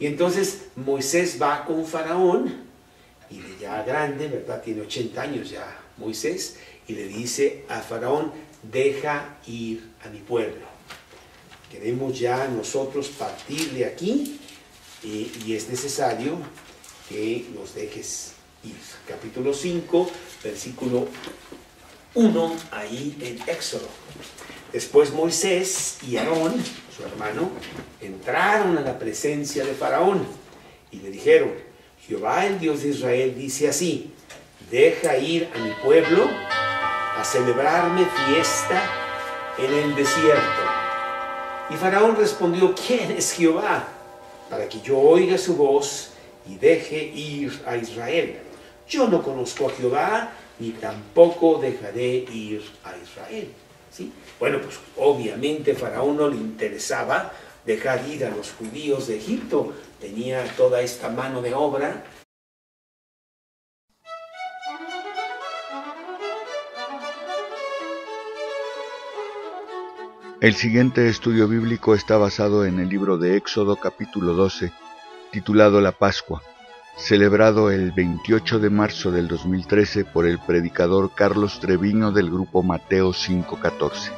Y entonces Moisés va con Faraón, y ya grande, ¿verdad? Tiene 80 años ya Moisés, y le dice a Faraón, deja ir a mi pueblo. Queremos ya nosotros partir de aquí, y es necesario que nos dejes ir. Capítulo 5, versículo 1, ahí en Éxodo. Después Moisés y Aarón, su hermano, entraron a la presencia de Faraón y le dijeron, Jehová el Dios de Israel dice así, deja ir a mi pueblo a celebrarme fiesta en el desierto. Y Faraón respondió, ¿quién es Jehová? Para que yo oiga su voz y deje ir a Israel. Yo no conozco a Jehová, ni tampoco dejaré ir a Israel. ¿Sí? Bueno, pues obviamente Faraón no le interesaba dejar ir a los judíos de Egipto. Tenía toda esta mano de obra. El siguiente estudio bíblico está basado en el libro de Éxodo capítulo 12, titulado La Pascua, celebrado el 28 de marzo del 2013 por el predicador Carlos Treviño del grupo Mateo 5:14.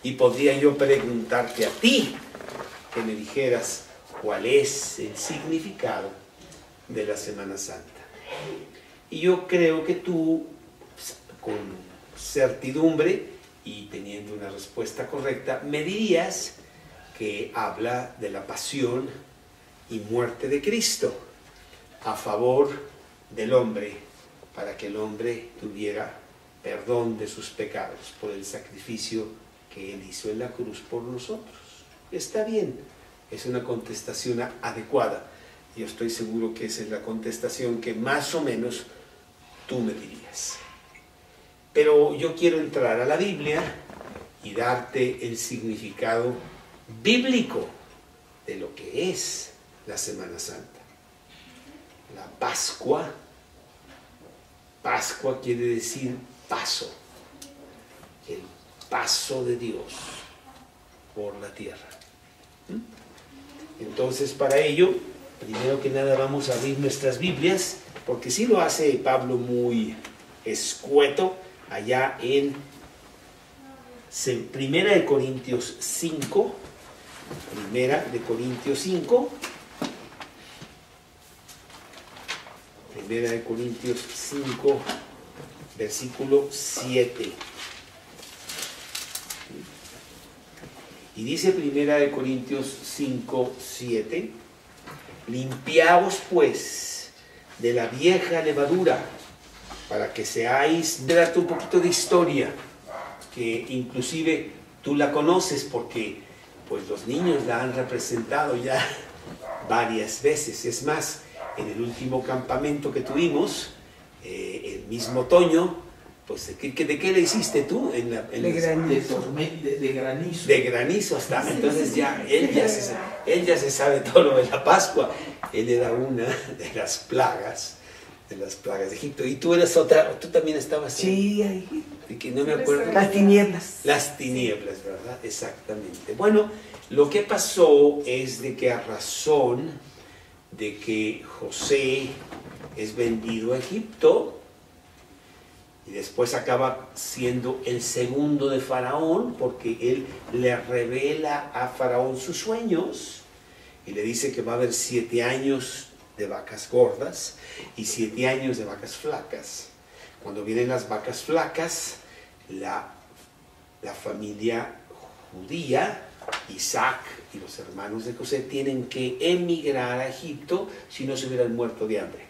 Y podría yo preguntarte a ti que me dijeras cuál es el significado de la Semana Santa. Y yo creo que tú, con certidumbre y teniendo una respuesta correcta, me dirías que habla de la pasión y muerte de Cristo a favor del hombre, para que el hombre tuviera perdón de sus pecados por el sacrificio que Él hizo en la cruz por nosotros. Está bien, es una contestación adecuada. Yo estoy seguro que esa es la contestación que más o menos tú me dirías. Pero yo quiero entrar a la Biblia y darte el significado bíblico de lo que es la Semana Santa. La Pascua, Pascua quiere decir paso, el paso de Dios por la tierra. Entonces, para ello, primero que nada vamos a abrir nuestras Biblias, porque sí lo hace Pablo muy escueto, allá en 1 Corintios 5, 1 Corintios 5, 1 Corintios 5, versículo 7. Y dice 1 Corintios 5, 7, limpiaos pues de la vieja levadura, para que seáis, darte un poquito de historia, que inclusive tú la conoces porque pues los niños la han representado ya varias veces. Es más, en el último campamento que tuvimos, el mismo otoño, pues ¿de qué le hiciste tú? De granizo. De granizo hasta. Entonces ya él ya se sabe todo lo de la Pascua. Él era una de las plagas de Egipto. Y tú eras otra, tú también estabas. Sí, ahí. De que no me acuerdo. Las tinieblas. Las tinieblas, ¿verdad? Exactamente. Bueno, lo que pasó es de que a razón de que José es vendido a Egipto, y después acaba siendo el segundo de Faraón, porque él le revela a Faraón sus sueños y le dice que va a haber 7 años de vacas gordas y 7 años de vacas flacas. Cuando vienen las vacas flacas, la familia judía, Isaac y los hermanos de José, tienen que emigrar a Egipto, si no se hubieran muerto de hambre.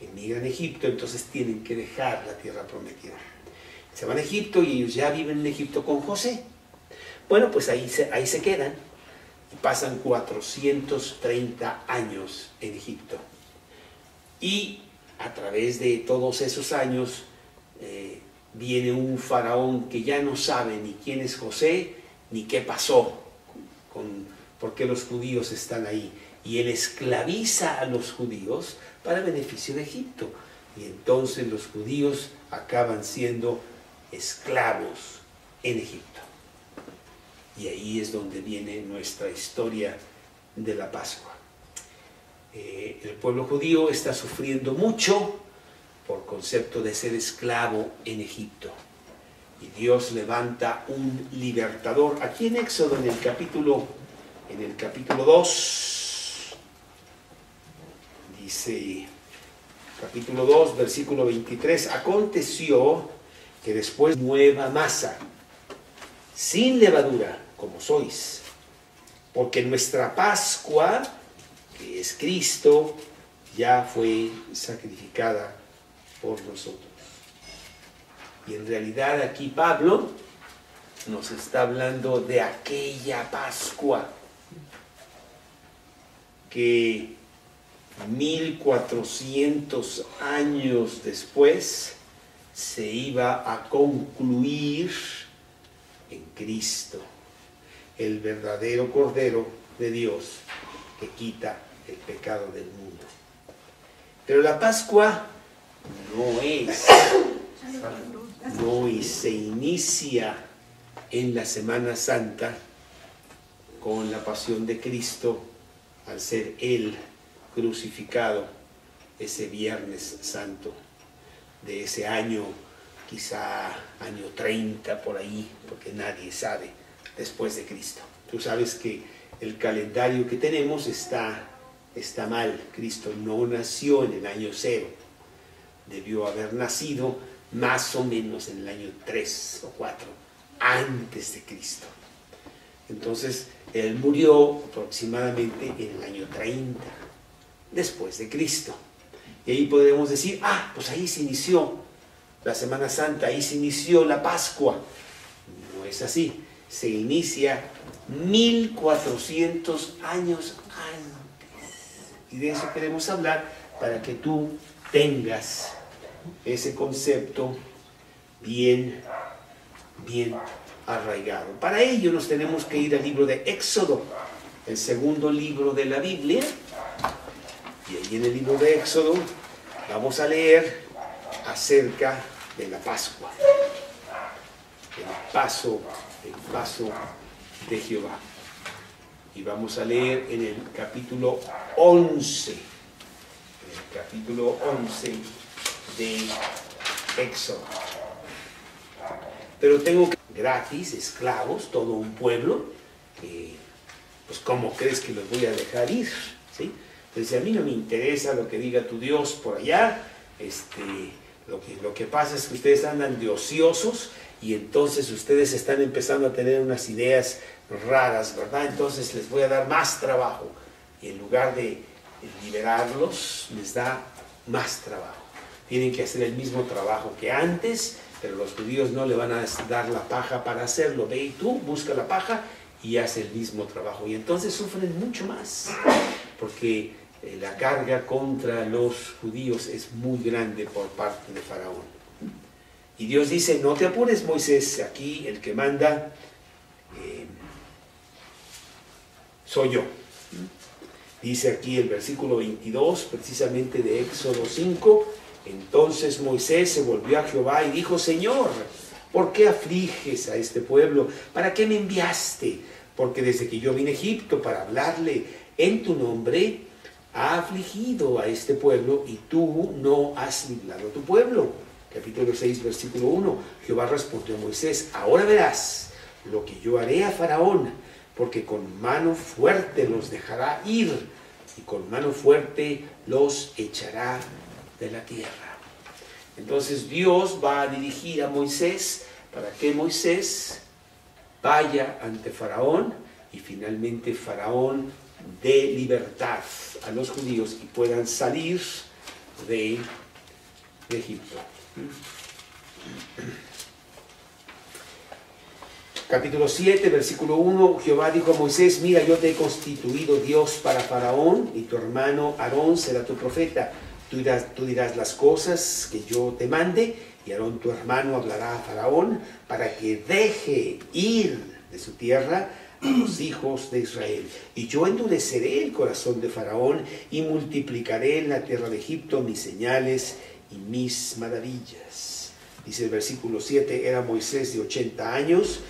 Emigran a Egipto, entonces tienen que dejar la tierra prometida. Se van a Egipto y ellos ya viven en Egipto con José. Bueno, pues ahí se quedan y pasan 430 años en Egipto. Y a través de todos esos años viene un faraón que ya no sabe ni quién es José ni qué pasó, por qué los judíos están ahí. Y él esclaviza a los judíos para beneficio de Egipto. Y entonces los judíos acaban siendo esclavos en Egipto. Y ahí es donde viene nuestra historia de la Pascua. El pueblo judío está sufriendo mucho por concepto de ser esclavo en Egipto. Y Dios levanta un libertador. Aquí en Éxodo, en el capítulo 2, dice, capítulo 2, versículo 23, aconteció que después nueva masa, sin levadura, como sois, porque nuestra Pascua, que es Cristo, ya fue sacrificada por nosotros. Y en realidad aquí Pablo nos está hablando de aquella Pascua que 1400 años después se iba a concluir en Cristo, el verdadero Cordero de Dios que quita el pecado del mundo. Pero la Pascua no se inicia en la Semana Santa con la pasión de Cristo al ser Él crucificado ese Viernes Santo de ese año, quizá año 30 por ahí, porque nadie sabe después de Cristo. Tú sabes que el calendario que tenemos está mal. Cristo no nació en el año 0. Debió haber nacido más o menos en el año 3 o 4 antes de Cristo. Entonces, Él murió aproximadamente en el año 30 después de Cristo. Y ahí podemos decir, pues ahí se inició la Semana Santa, ahí se inició la Pascua. No es así. Se inicia 1400 años antes. Y de eso queremos hablar para que tú tengas ese concepto bien arraigado. Para ello nos tenemos que ir al libro de Éxodo, el segundo libro de la Biblia. Y ahí en el libro de Éxodo vamos a leer acerca de la Pascua, el paso de Jehová. Y vamos a leer en el capítulo 11, de Éxodo. Pero tengo gratis, esclavos, todo un pueblo, pues ¿cómo crees que los voy a dejar ir? ¿Sí? Entonces a mí no me interesa lo que diga tu Dios por allá, lo que pasa es que ustedes andan de ociosos y entonces ustedes están empezando a tener unas ideas raras, ¿verdad? Entonces les voy a dar más trabajo y en lugar de liberarlos, les da más trabajo. Tienen que hacer el mismo trabajo que antes, pero los judíos no le van a dar la paja para hacerlo. Ve y tú, busca la paja y haz el mismo trabajo. Y entonces sufren mucho más, porque la carga contra los judíos es muy grande por parte de Faraón. Y Dios dice, no te apures, Moisés, aquí el que manda soy yo. Dice aquí el versículo 22, precisamente de Éxodo 5, entonces Moisés se volvió a Jehová y dijo, Señor, ¿por qué afliges a este pueblo? ¿Para qué me enviaste? Porque desde que yo vine a Egipto para hablarle en tu nombre, ha afligido a este pueblo y tú no has librado a tu pueblo. Capítulo 6, versículo 1. Jehová respondió a Moisés, ahora verás lo que yo haré a Faraón, porque con mano fuerte los dejará ir y con mano fuerte los echará de la tierra. Entonces Dios va a dirigir a Moisés para que Moisés vaya ante Faraón y finalmente Faraón dé libertad a los judíos y puedan salir de Egipto. Capítulo 7, versículo 1, Jehová dijo a Moisés, mira, yo te he constituido Dios para Faraón y tu hermano Aarón será tu profeta. Tú dirás las cosas que yo te mande y Aarón tu hermano hablará a Faraón para que deje ir de su tierra a los hijos de Israel. Y yo endureceré el corazón de Faraón y multiplicaré en la tierra de Egipto mis señales y mis maravillas. Dice el versículo 7, era Moisés de 80 años